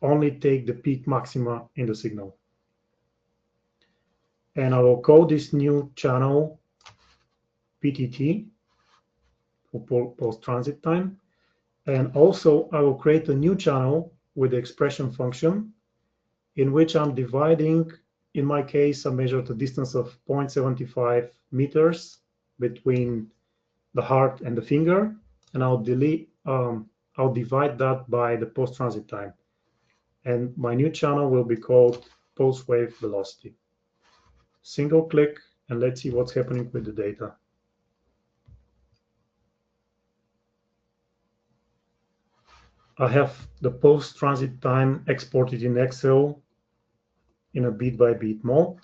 only take the peak maxima in the signal. And I will call this new channel PTT, for post-transit time. And also, I will create a new channel with the expression function, in which I'm dividing, in my case, I measured a distance of 0.75 meters between the heart and the finger, and I'll divide that by the post-transit time. And my new channel will be called post-wave velocity. Single click, and let's see what's happening with the data. I have the post-transit time exported in Excel in a beat by beat mode.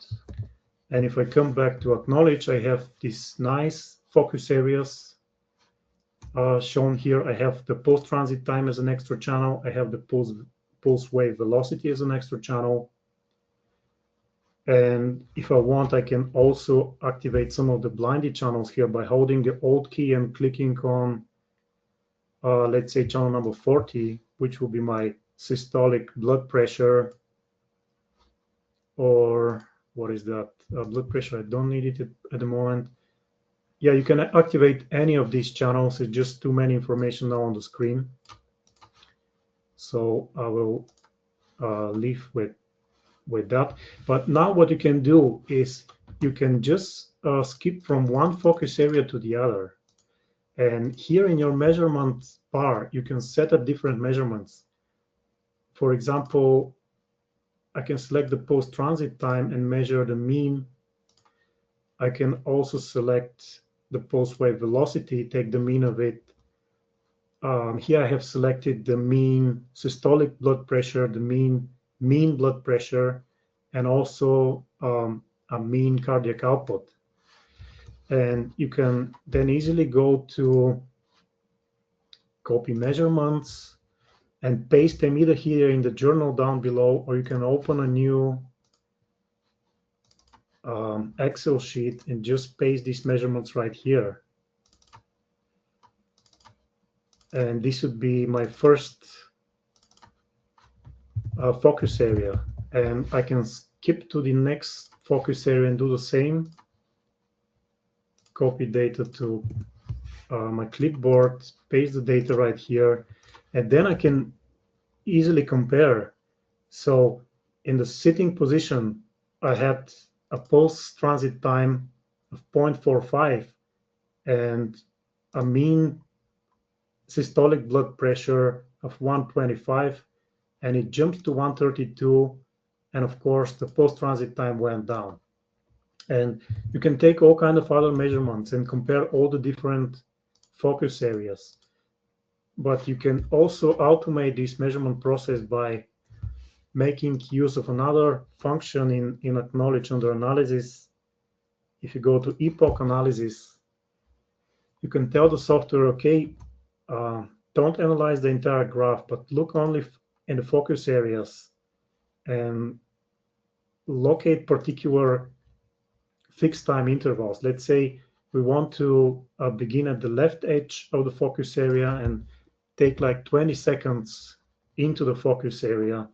And if I come back to AcqKnowledge, I have these nice focus areas shown here. I have the post-transit time as an extra channel. I have the pulse wave velocity as an extra channel. And if I want, I can also activate some of the blinded channels here by holding the Alt key and clicking on, let's say, channel number 40, which will be my systolic blood pressure, or what is that? Blood pressure, I don't need it at the moment. Yeah, you can activate any of these channels. It's just too many information now on the screen. So I will leave with that. But now what you can do is you can just skip from one focus area to the other. And here in your measurement bar, you can set up different measurements. For example, I can select the post-transit time and measure the mean. I can also select the pulse wave velocity, take the mean of it. Here I have selected the mean systolic blood pressure, the mean blood pressure, and also a mean cardiac output. And you can then easily go to copy measurements and paste them either here in the journal down below, or you can open a new Excel sheet and just paste these measurements right here. And this would be my first focus area. And I can skip to the next focus area and do the same. Copy data to my clipboard, paste the data right here, and then I can easily compare. So in the sitting position, I had a pulse transit time of 0.45 and a mean systolic blood pressure of 125, and it jumped to 132, and of course the post-transit time went down. And you can take all kinds of other measurements and compare all the different focus areas. But you can also automate this measurement process by making use of another function in AcqKnowledge under analysis. If you go to epoch analysis, you can tell the software, okay, don't analyze the entire graph, but look only in the focus areas and locate particular fixed time intervals. Let's say we want to begin at the left edge of the focus area and take like 20 seconds into the focus area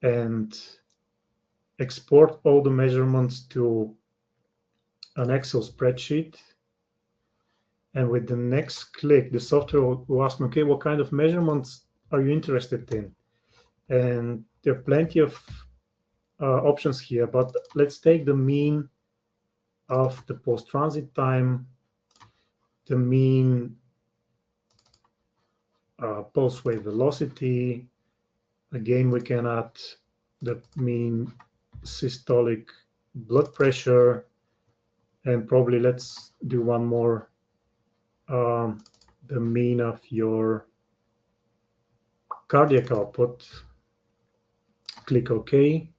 and export all the measurements to an Excel spreadsheet. And with the next click, the software will ask me, okay, what kind of measurements are you interested in? And there are plenty of options here, but let's take the mean of the post-transit time, the mean pulse wave velocity. Again, we can add the mean systolic blood pressure, and probably let's do one more, the mean of your cardiac output. Click OK.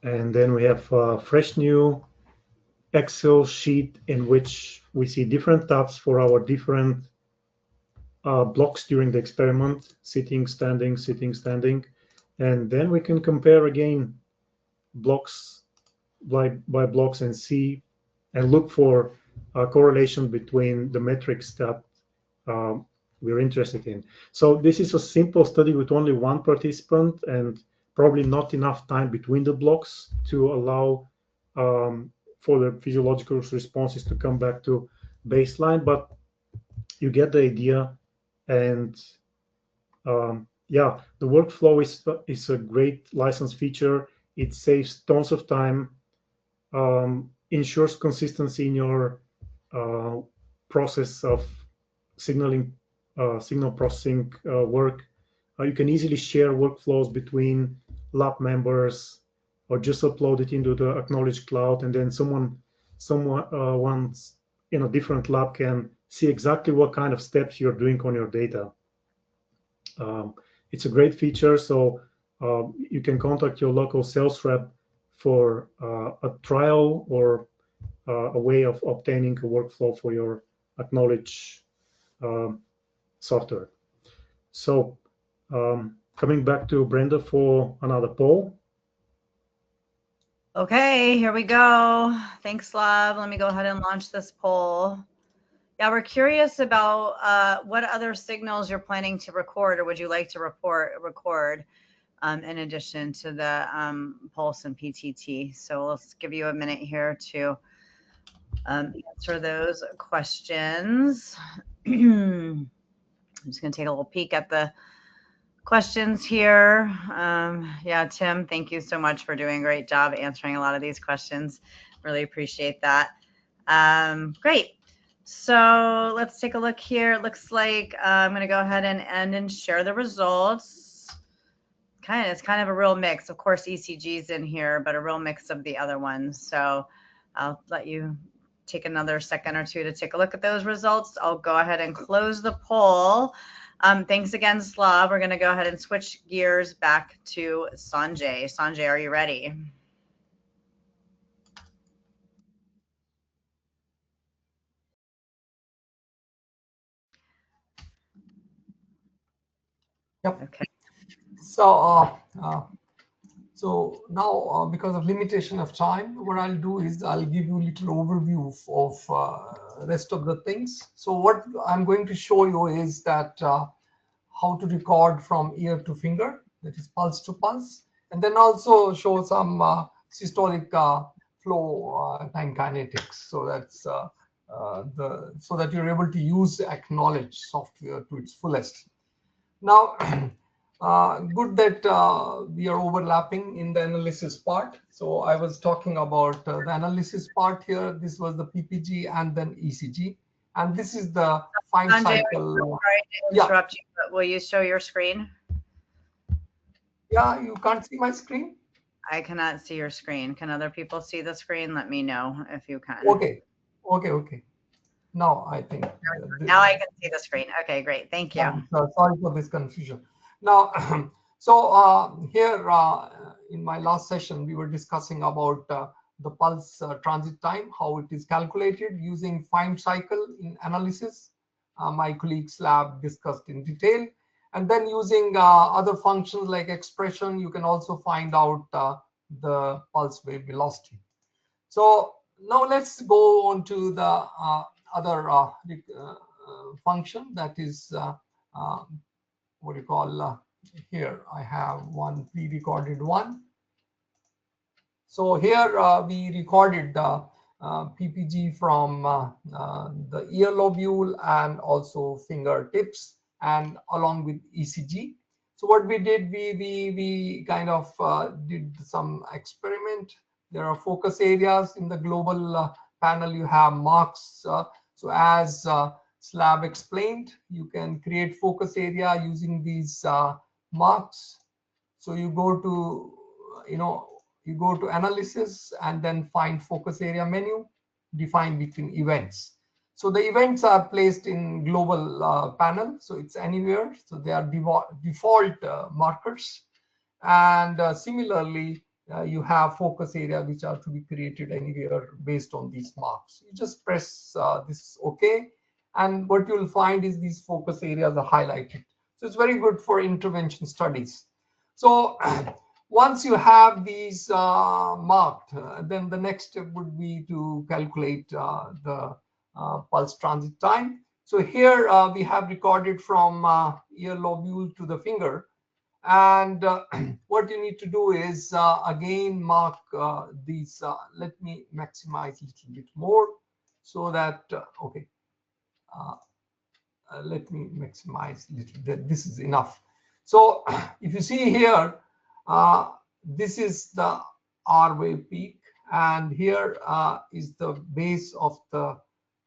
And then we have a fresh new Excel sheet in which we see different tabs for our different blocks during the experiment, sitting, standing, sitting, standing. And then we can compare again blocks by blocks and see and look for a correlation between the metrics that we're interested in. So this is a simple study with only one participant and probably not enough time between the blocks to allow for the physiological responses to come back to baseline, but you get the idea. And yeah, the workflow is a great license feature. It saves tons of time, ensures consistency in your process of signal processing work. You can easily share workflows between lab members or just upload it into the AcqKnowledge cloud, and then someone in a different lab can see exactly what kind of steps you're doing on your data. It's a great feature. So you can contact your local sales rep for a trial or a way of obtaining a workflow for your AcqKnowledge software. So coming back to Brenda for another poll. Okay, here we go. Thanks, Slav. Let me go ahead and launch this poll. Yeah, we're curious about what other signals you're planning to record, or would you like to record in addition to the pulse and PTT. So let's give you a minute here to answer those questions. I'm just going to take a little peek at the questions here. Yeah, Tim, thank you so much for doing a great job answering a lot of these questions. Really appreciate that. Great. So let's take a look here. It looks like I'm going to go ahead and end and share the results. It's kind of a real mix. Of course, ECG's in here, but a real mix of the other ones. So I'll let you take another second or two to take a look at those results. I'll go ahead and close the poll. Thanks again, Slav. We're going to go ahead and switch gears back to Sanjay. Sanjay, are you ready? Yep. Okay. So, so now, because of limitation of time, what I'll do is I'll give you a little overview of rest of the things. So what I'm going to show you is that how to record from ear to finger, that is pulse to pulse, and then also show some systolic flow time kinetics. So that's so that you're able to use AcqKnowledge software to its fullest. Now, good that we are overlapping in the analysis part. So I was talking about the analysis part here. This was the PPG and then ECG. And this is the fine Sanjay, cycle. Sorry to interrupt you, but will you show your screen? Yeah, you can't see my screen? I cannot see your screen. Can other people see the screen? Let me know if you can. Okay. Now I think. Now I can see the screen. Okay, great. Thank you. Sorry for this confusion. Now, so here in my last session, we were discussing about the pulse transit time, how it is calculated using fine cycle in analysis. My colleagues lab discussed in detail. And then using other functions like expression, you can also find out the pulse wave velocity. So now let's go on to the other function, that is what do you call here I have one pre-recorded one. So here we recorded the PPG from the ear lobule and also fingertips and along with ECG. So what we did, we kind of did some experiment. There are focus areas in the global panel. You have marks. So as Slav explained, you can create focus area using these marks. So you go to, you go to analysis and then find focus area menu, define between events. So the events are placed in global panel. So it's anywhere. So they are default markers. And similarly, you have focus area which are to be created anywhere based on these marks. You just press this OK. And what you'll find is these focus areas are highlighted. So it's very good for intervention studies. So once you have these marked, then the next step would be to calculate the pulse transit time. So here we have recorded from ear lobule to the finger. And what you need to do is again mark these. Let me maximize a little bit more so that, okay. Let me maximize a little bit. This is enough. So if you see here, this is the R wave peak, and here is the base of the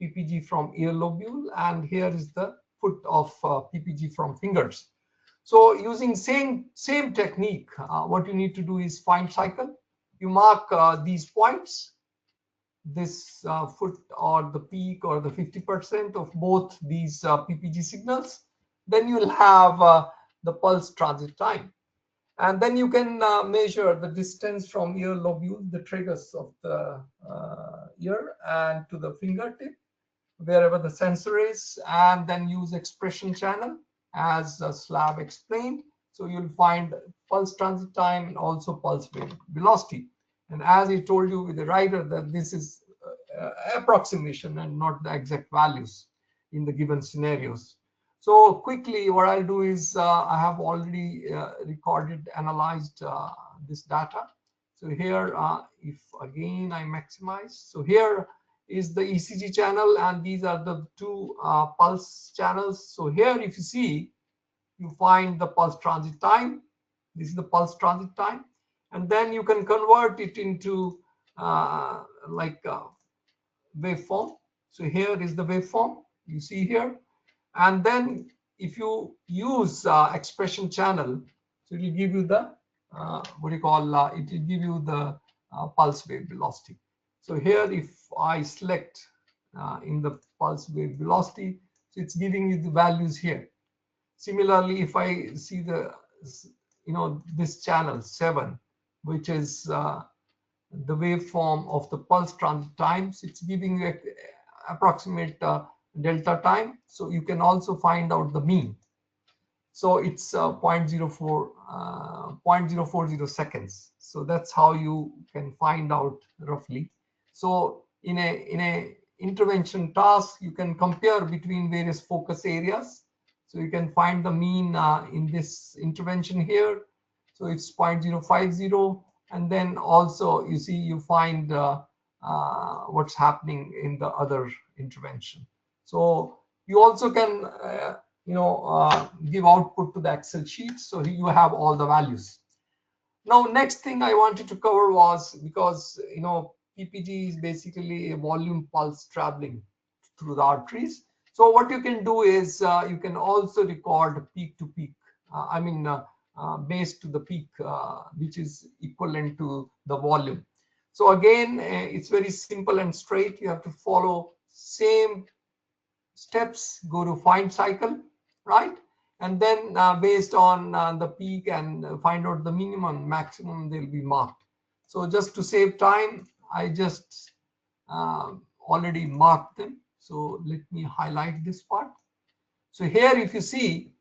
PPG from ear lobule, and here is the foot of PPG from fingers. So using same technique, what you need to do is fine cycle. You mark these points, this foot or the peak or the 50% of both these PPG signals. Then you'll have the pulse transit time. And then you can measure the distance from ear lobule, the tragus of the ear, and to the fingertip, wherever the sensor is, and then use expression channel as Slab explained. So you'll find pulse transit time and also pulse wave velocity. And as I told you with the writer, that this is approximation and not the exact values in the given scenarios. So quickly, what I'll do is I have already recorded, analyzed this data. So here, if again I maximize, so here is the ECG channel, and these are the two pulse channels. So here, if you see, you find the pulse transit time. This is the pulse transit time, and then you can convert it into like waveform. So here is the waveform you see here, and then if you use expression channel, so it will give you the what do you call it will give you the pulse wave velocity. So here, if I select in the pulse wave velocity, so it's giving you the values here. Similarly, if I see the this channel 7, which is the waveform of the pulse transit times, it's giving you approximate delta time. So you can also find out the mean. So it's 0.040 seconds. So that's how you can find out roughly. So in a intervention task, you can compare between various focus areas. So you can find the mean in this intervention here. So it's 0.050, and then also you see you find what's happening in the other intervention. So you also can give output to the Excel sheet, so you have all the values. Now, next thing I wanted to cover was, because PPG is basically a volume pulse traveling through the arteries. So what you can do is you can also record peak to peak. Base to the peak, which is equivalent to the volume. So again, it's very simple and straight. You have to follow same steps, go to find cycle, right? And then based on the peak and find out the minimum, maximum, they'll be marked. So just to save time, I just already marked them. So let me highlight this part. So here, if you see,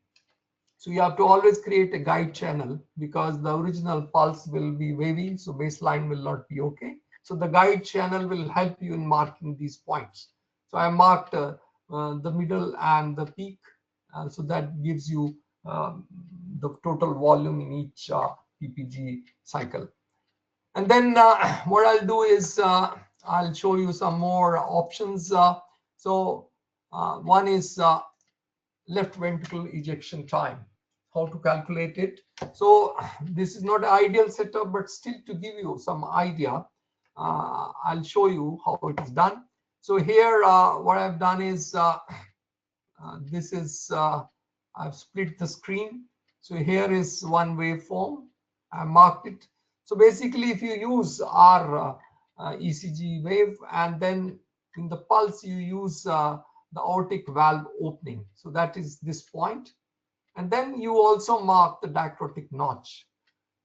so you have to always create a guide channel, because the original pulse will be wavy, so baseline will not be okay. So the guide channel will help you in marking these points. So I marked the middle and the peak, so that gives you the total volume in each PPG cycle. And then what I'll do is I'll show you some more options. One is left ventricular ejection time, how to calculate it. So this is not an ideal setup, but still to give you some idea, I'll show you how it is done. So here, what I've done is this is I've split the screen. So here is one waveform. I marked it. So basically, if you use our ECG wave, and then in the pulse you use the aortic valve opening. So that is this point. And then you also mark the dichrotic notch.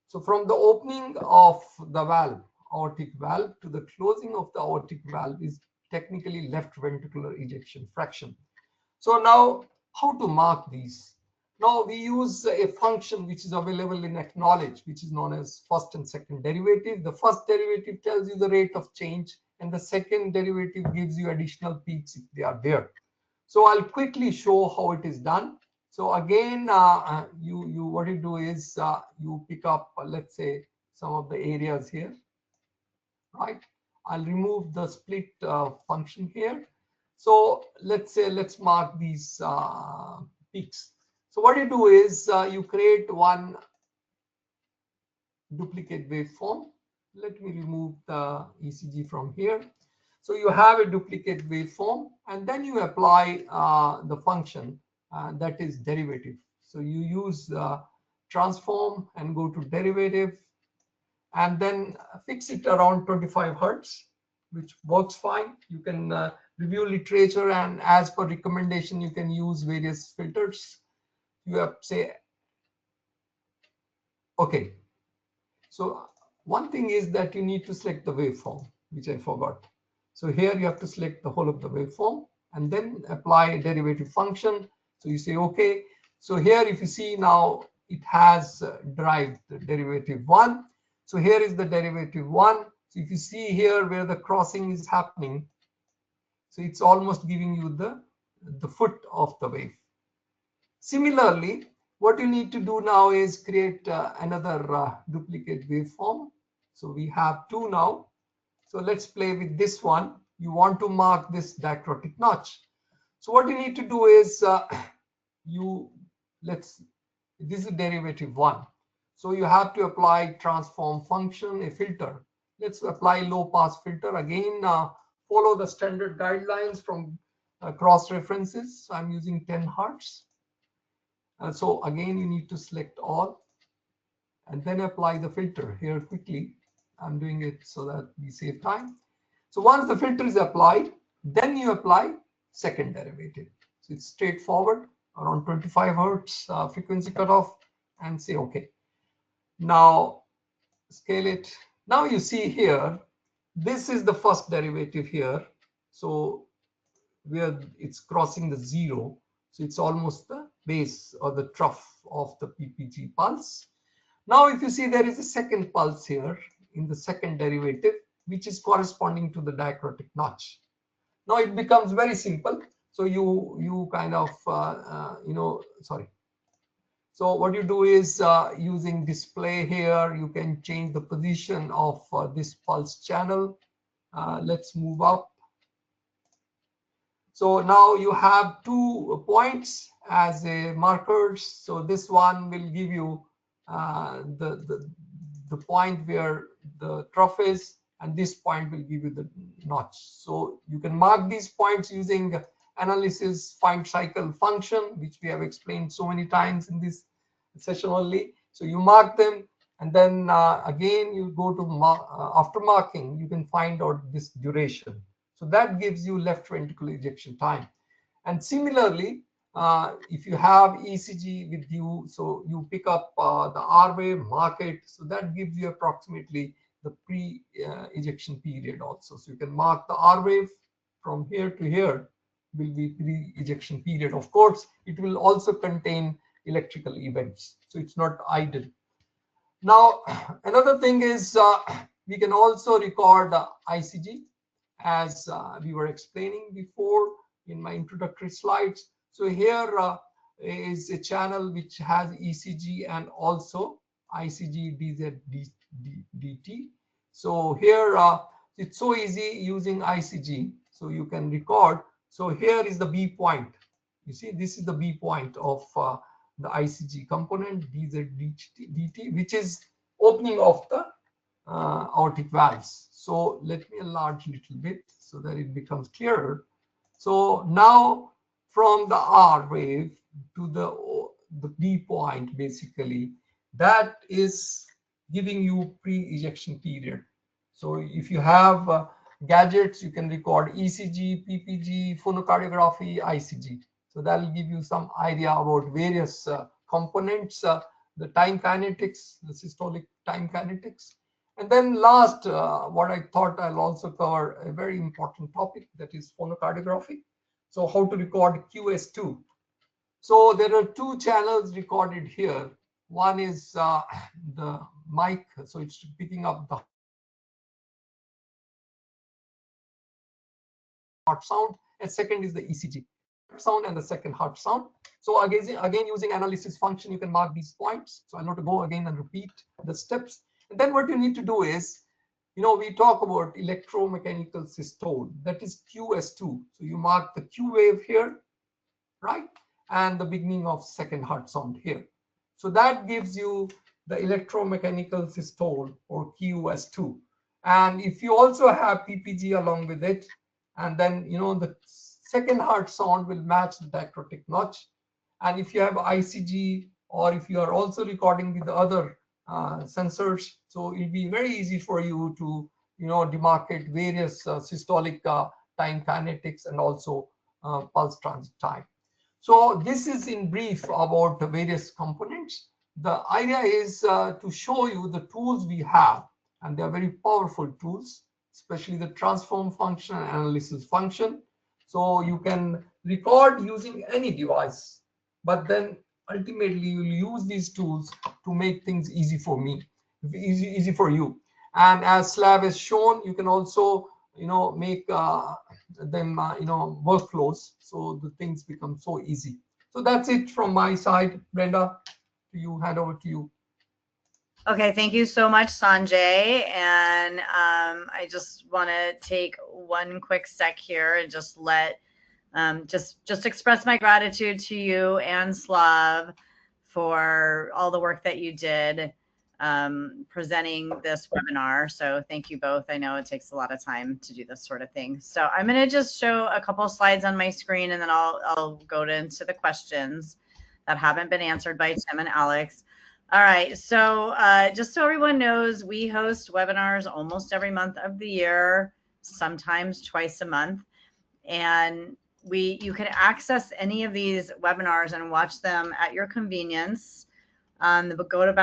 So from the opening of the valve, aortic valve, to the closing of the aortic valve is technically left ventricular ejection fraction. So now, how to mark these? Now we use a function which is available in AcqKnowledge, which is known as first and second derivative. The first derivative tells you the rate of change, and the second derivative gives you additional peaks if they are there. So I'll quickly show how it is done. So again, what you do is you pick up, let's say, some of the areas here, right? I'll remove the split function here. So let's mark these peaks. So what you do is you create one duplicate waveform. Let me remove the ECG from here. So you have a duplicate waveform, and then you apply the function that is derivative. So you use transform and go to derivative, and then fix it around 25 Hertz, which works fine. You can review literature, and as per recommendation, you can use various filters. You have, say, Okay, so one thing is that you need to select the waveform, which I forgot. So here you have to select the whole of the waveform and then apply a derivative function. So you say, okay. So here, if you see now, it has derived the derivative 1. So here is the derivative 1. So if you see here where the crossing is happening, so it's almost giving you the foot of the wave. Similarly, what you need to do now is create another duplicate waveform. So we have 2 now. So let's play with this one. You want to mark this diacritic notch. So what you need to do is this is derivative 1. So you have to apply transform function, a filter. Let's apply low pass filter. Again, follow the standard guidelines from cross references. So I'm using 10 hertz. So again, you need to select all and then apply the filter here quickly. I'm doing it so that we save time. So once the filter is applied, then you apply second derivative. So it's straightforward, around 25 hertz frequency cutoff, and say okay. Now scale it. Now you see here, this is the first derivative here. So where it's crossing the 0. So it's almost the base or the trough of the PPG pulse. Now if you see, there is a second pulse here in the second derivative, which is corresponding to the diacritic notch. Now it becomes very simple. So you kind of So what you do is using display here, you can change the position of this pulse channel. Let's move up. So now you have 2 points as a markers. So this one will give you the point where the trough is, and this point will give you the notch. So you can mark these points using analysis find cycle function, which we have explained so many times in this session only. So you mark them, and then again you go to after marking, you can find out this duration. So that gives you left ventricular ejection time. And similarly, if you have ECG with you, so you pick up the R wave, mark it. So that gives you approximately the pre-ejection period also. So you can mark the R wave from here to here will be pre-ejection period. Of course, it will also contain electrical events. So it's not idle. Now, another thing is we can also record ICG, as we were explaining before in my introductory slides. So here is a channel which has ECG and also ICG DZ DT. So here it's so easy using ICG. So you can record. So here is the B point. You see, this is the B point of the ICG component DZ DT, which is opening of the aortic valves. So let me enlarge a little bit so that it becomes clearer. So now from the R wave to the B point, basically, that is giving you pre-ejection period. So if you have gadgets, you can record ECG, PPG, phonocardiography, ICG. So that will give you some idea about various components, the time kinetics, the systolic time kinetics. And then last, what I thought I'll also cover a very important topic, that is phonocardiography. So how to record QS2. So there are 2 channels recorded here. One is the mic, so it's picking up the heart sound, and second is the ECG sound and the second heart sound. So again using analysis function, you can mark these points. So I'll not go again and repeat the steps. And then what you need to do is, we talk about electromechanical systole, that is QS2. So you mark the Q wave here, right? And the beginning of second heart sound here. So that gives you the electromechanical systole, or QS2. And if you also have PPG along with it, and then, the second heart sound will match the diacritic notch. And if you have ICG, or if you are also recording with the other sensors, so it'll be very easy for you to demarcate various systolic time kinetics and also pulse transit time. So this is in brief about the various components. The idea is to show you the tools we have, and they are very powerful tools, especially the transform function and analysis function. So you can record using any device, but then ultimately you'll use these tools to make things easy for me, easy for you. And as Slav has shown, you can also make them workflows, so the things become so easy. So that's it from my side. Brenda, hand over to you. Okay, thank you so much, Sanjay. And I just want to take one quick sec here and just let just express my gratitude to you and Slav for all the work that you did presenting this webinar. So thank you both. I know it takes a lot of time to do this sort of thing. So I'm going to just show a couple of slides on my screen, and then I'll go into the questions that haven't been answered by Tim and Alex. All right, so just so everyone knows, we host webinars almost every month of the year, sometimes twice a month. And you can access any of these webinars and watch them at your convenience on the go to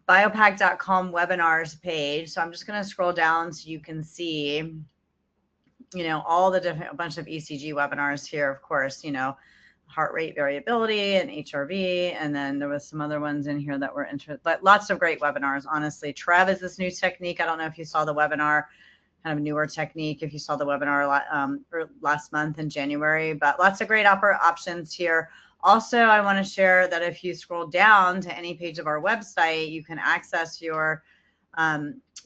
biopac.com webinars page. So I'm just going to scroll down so you can see, all the different, a bunch of ECG webinars here, of course, heart rate variability and HRV. And then there was some other ones in here that were interesting, but lots of great webinars. Honestly, Trev is this new technique. I don't know if you saw the webinar, kind of newer technique, if you saw the webinar last month in January, but lots of great options here. Also, I want to share that if you scroll down to any page of our website, you can access your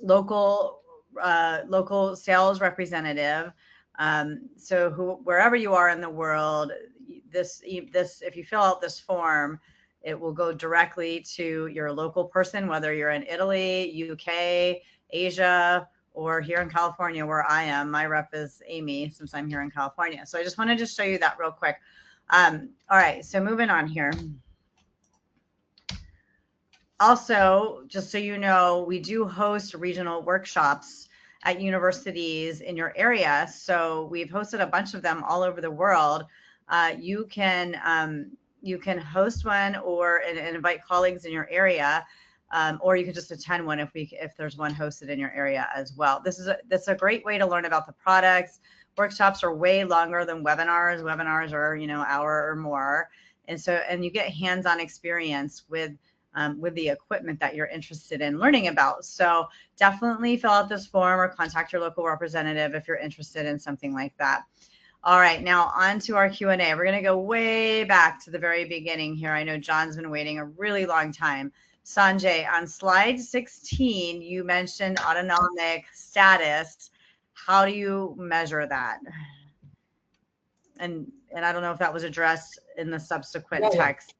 local sales representative. So wherever you are in the world, this if you fill out this form, it will go directly to your local person, whether you're in Italy, UK, Asia, or here in California where I am. My rep is Amy, since I'm here in California. So I just wanted to show you that real quick. All right, so moving on here. Also, just so you know, we do host regional workshops at universities in your area. So we've hosted a bunch of them all over the world. You can host one and invite colleagues in your area, or you can just attend one if there's one hosted in your area as well. That's a great way to learn about the products. Workshops are way longer than webinars. Webinars are hour or more, and you get hands-on experience with the equipment that you're interested in learning about. So definitely fill out this form or contact your local representative if you're interested in something like that. All right, now on to our Q&A. We're going to go way back to the very beginning here. I know John's been waiting a really long time. Sanjay, on slide 16, you mentioned autonomic status. How do you measure that? And I don't know if that was addressed in the subsequent text.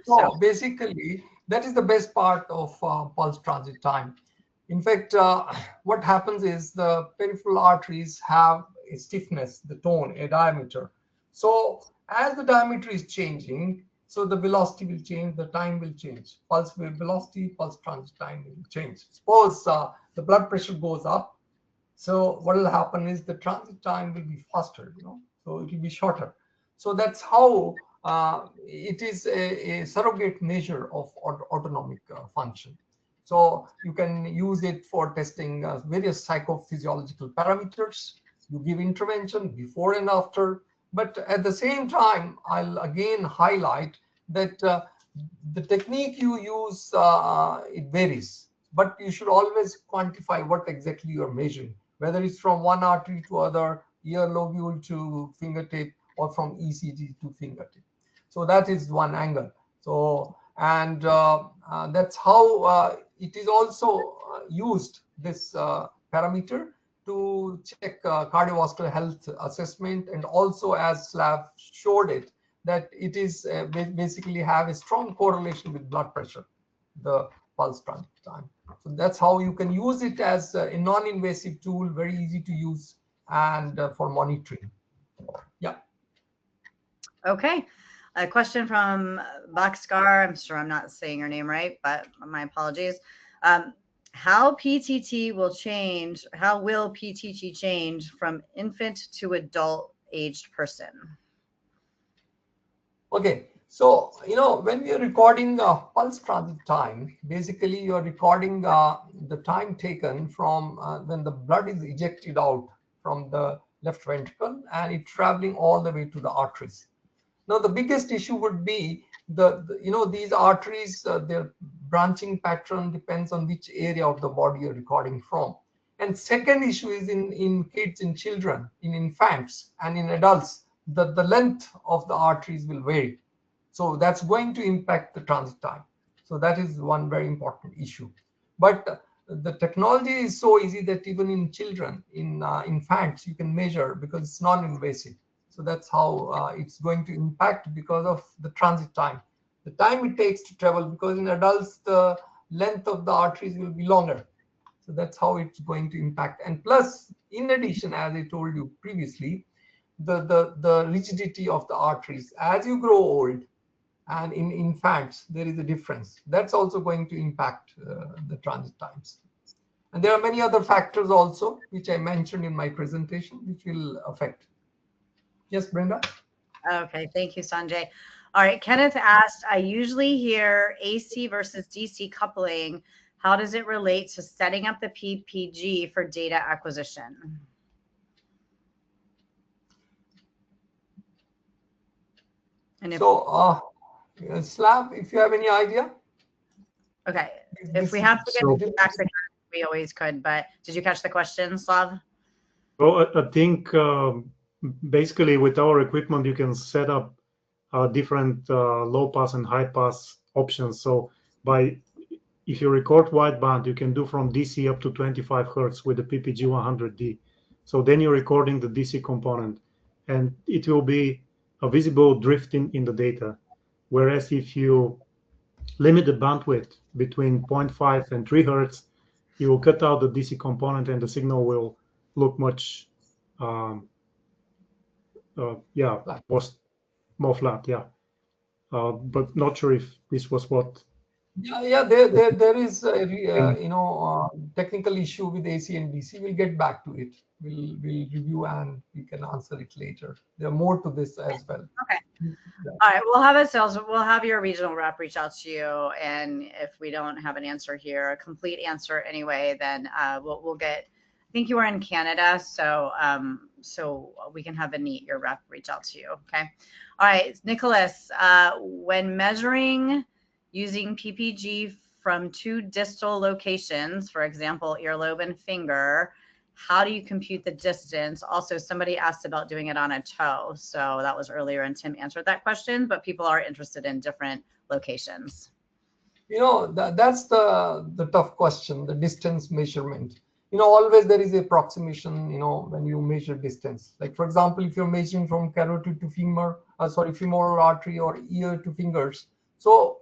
So basically, that is the best part of pulse transit time. In fact, what happens is the peripheral arteries have a stiffness, the tone, a diameter. So as the diameter is changing, so the velocity will change, the time will change. Pulse velocity, pulse transit time will change. Suppose the blood pressure goes up. So what will happen is the transit time will be faster, so it will be shorter. So that's how it is a surrogate measure of autonomic function. So you can use it for testing various psychophysiological parameters. You give intervention before and after. But at the same time, I'll again highlight that the technique you use, it varies. But you should always quantify what exactly you're measuring, whether it's from one artery to other, ear lobule to fingertip, or from ECG to fingertip. So that is one angle. So, and that's how it is also used, this parameter, to check cardiovascular health assessment, and also, as Slav showed it, that it is basically have a strong correlation with blood pressure, the pulse transit time. So that's how you can use it as a non-invasive tool, very easy to use, and for monitoring. Yeah. Okay. A question from Boxcar. I'm sure I'm not saying your name right, but my apologies. How PTT will change? How will PTT change from infant to adult aged person? Okay. So, when we are recording pulse transit time, basically you're recording the time taken from when the blood is ejected out from the left ventricle and it's traveling all the way to the arteries. Now, the biggest issue would be these arteries, their branching pattern depends on which area of the body you're recording from. And second issue is in kids, in children, in infants, and in adults, the length of the arteries will vary. So that's going to impact the transit time. So that is one very important issue. But the technology is so easy that even in children, in infants, you can measure because it's non-invasive. So that's how it's going to impact because of the transit time. The time it takes to travel, because in adults, the length of the arteries will be longer. So that's how it's going to impact. And plus, in addition, as I told you previously, the rigidity of the arteries. As you grow old, and in infants, there is a difference. That's also going to impact the transit times. And there are many other factors also, which I mentioned in my presentation, which will affect. Yes, Brenda? Okay, thank you, Sanjay. All right, Kenneth asked, I usually hear AC versus DC coupling. How does it relate to setting up the PPG for data acquisition? And if, so, Slav, if you have any idea? Okay, if we have to get back to we always could, but did you catch the question, Slav? Well, I think basically with our equipment, you can set up different low pass and high pass options. So if you record wideband, you can do from DC up to 25 Hertz with the PPG 100D. So then you're recording the DC component, and it will be a visible drift in the data. Whereas if you limit the bandwidth between 0.5 and 3 Hertz, you will cut out the DC component and the signal will look much, more flat, yeah. But not sure if this was what. Yeah, there is a technical issue with AC and DC. We'll get back to it. We'll review and we can answer it later. There are more to this as well. Okay. Yeah. All right, we'll have your regional rep reach out to you, and if we don't have an answer here, a complete answer anyway, then we'll get. I think you are in Canada, so we can have your rep reach out to you. Okay. All right, Nicholas, when measuring using PPG from two distal locations, for example, earlobe and finger, how do you compute the distance? Also, somebody asked about doing it on a toe. So that was earlier, and Tim answered that question, but people are interested in different locations. That's the tough question, the distance measurement. Always there is an approximation, when you measure distance. Like, for example, if you're measuring from carotid to femoral artery or ear to fingers. So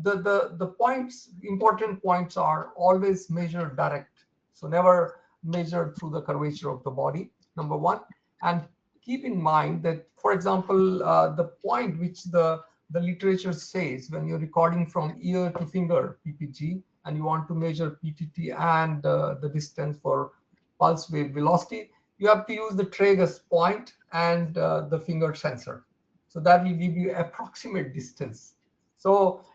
the important points are always measured direct. So never measured through the curvature of the body, number one. And keep in mind that, for example, the point which the literature says when you're recording from ear to finger PPG and you want to measure PTT and the distance for pulse wave velocity, you have to use the tragus point and the finger sensor. So that will give you approximate distance. So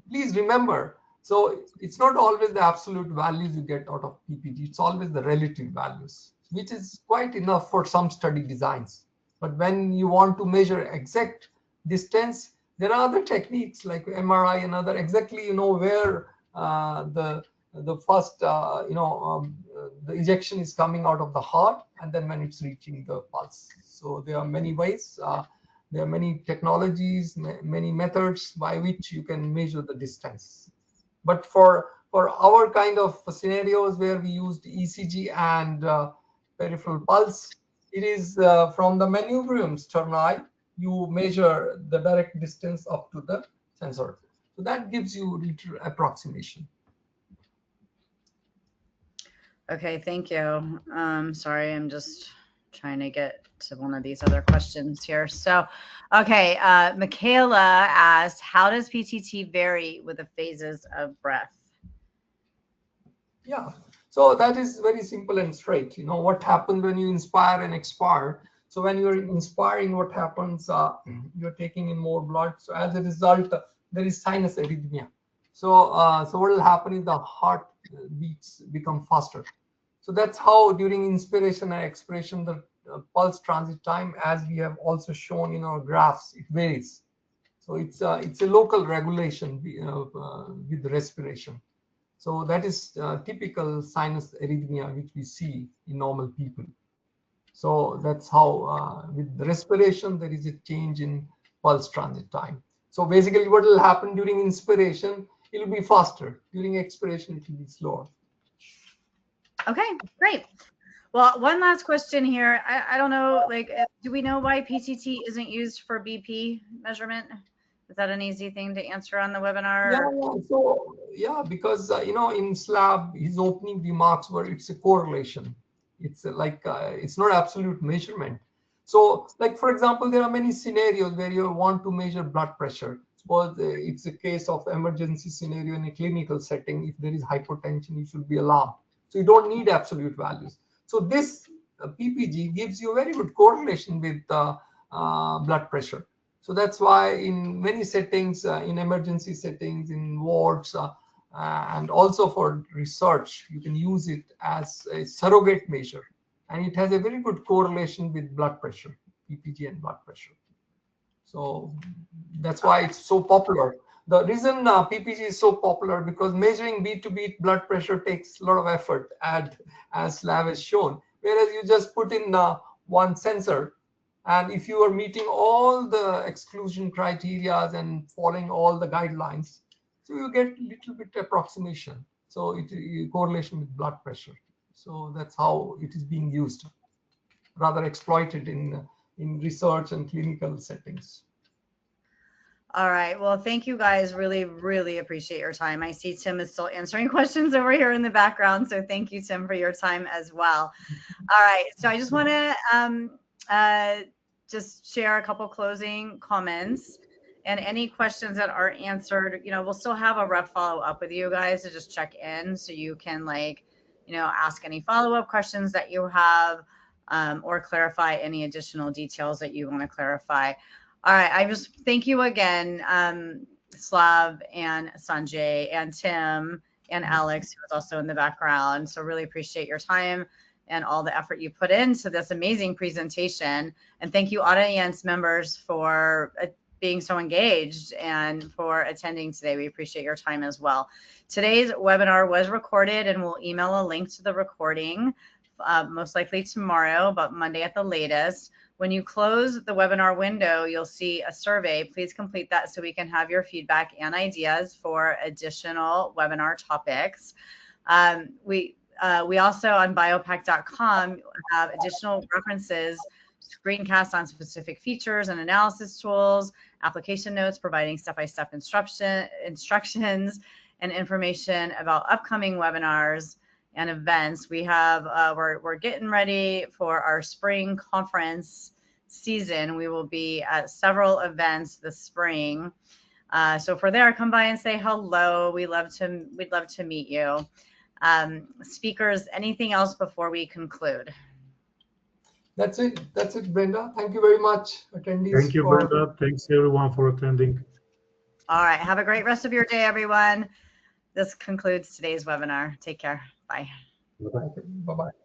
please remember, so it's not always the absolute values you get out of PPG, it's always the relative values, which is quite enough for some study designs. But when you want to measure exact distance, there are other techniques like MRI and other, exactly where the first the ejection is coming out of the heart and then when it's reaching the pulse. So there are many ways. There are many technologies, many methods by which you can measure the distance. But for our kind of scenarios where we used ECG and peripheral pulse, it is from the manubrium sterni, you measure the direct distance up to the sensor. So that gives you little approximation. Okay, thank you. Sorry, I'm just trying to get to one of these other questions here. So, okay, Michaela asked, how does PTT vary with the phases of breath? Yeah, so that is very simple and straight. What happens when you inspire and expire. So when you're inspiring, what happens? You're taking in more blood. So as a result, there is sinus arrhythmia. So so what will happen is the heart beats become faster. So that's how during inspiration and expiration, the pulse transit time, as we have also shown in our graphs, it varies. So it's a local regulation with respiration. So that is typical sinus arrhythmia, which we see in normal people. So that's how with the respiration, there is a change in pulse transit time. So basically what will happen during inspiration, it will be faster. During expiration, it will be slower. Okay, great. Well, one last question here. I don't know, like, do we know why PTT isn't used for BP measurement? Is that an easy thing to answer on the webinar? Yeah. So yeah, because in SLAB, his opening remarks were it's a correlation. It's it's not absolute measurement. So like, for example, there are many scenarios where you want to measure blood pressure. Suppose it's a case of emergency scenario in a clinical setting. If there is hypotension, you should be alarmed. So you don't need absolute values. So this PPG gives you a very good correlation with blood pressure. So that's why in many settings, in emergency settings, in wards, and also for research, you can use it as a surrogate measure. And it has a very good correlation with blood pressure, PPG and blood pressure. So that's why it's so popular. The reason PPG is so popular, because measuring beat to beat blood pressure takes a lot of effort, as Lav has shown. Whereas you just put in one sensor, and if you are meeting all the exclusion criteria and following all the guidelines, so you get a little bit approximation. So it correlation with blood pressure. So that's how it is being used, rather exploited in research and clinical settings. All right. Well, thank you guys. Really, really appreciate your time. I see Tim is still answering questions over here in the background. So thank you, Tim, for your time as well. All right. So I just want to just share a couple closing comments, and any questions that aren't answered, we'll still have a rep follow up with you guys to just check in, so you can ask any follow-up questions that you have, or clarify any additional details that you want to clarify. All right, I just thank you again, Slav and Sanjay and Tim and Alex, who was also in the background. So really appreciate your time and all the effort you put into this amazing presentation. And thank you, audience members, for being so engaged and for attending today. We appreciate your time as well. Today's webinar was recorded, and we'll email a link to the recording most likely tomorrow, but Monday at the latest. When you close the webinar window, you'll see a survey. Please complete that so we can have your feedback and ideas for additional webinar topics. We also on biopac.com have additional references, screencasts on specific features and analysis tools, application notes providing step-by-step instructions, and information about upcoming webinars and events. We have we're getting ready for our spring conference season. We will be at several events this spring. So for there, come by and say hello. We'd love to meet you. Speakers, anything else before we conclude? That's it, Brenda. Thank you very much, attendees. Thank you, Brenda. Thanks everyone for attending. All right, have a great rest of your day, everyone. This concludes today's webinar. Take care. Bye. Bye-bye. Bye-bye.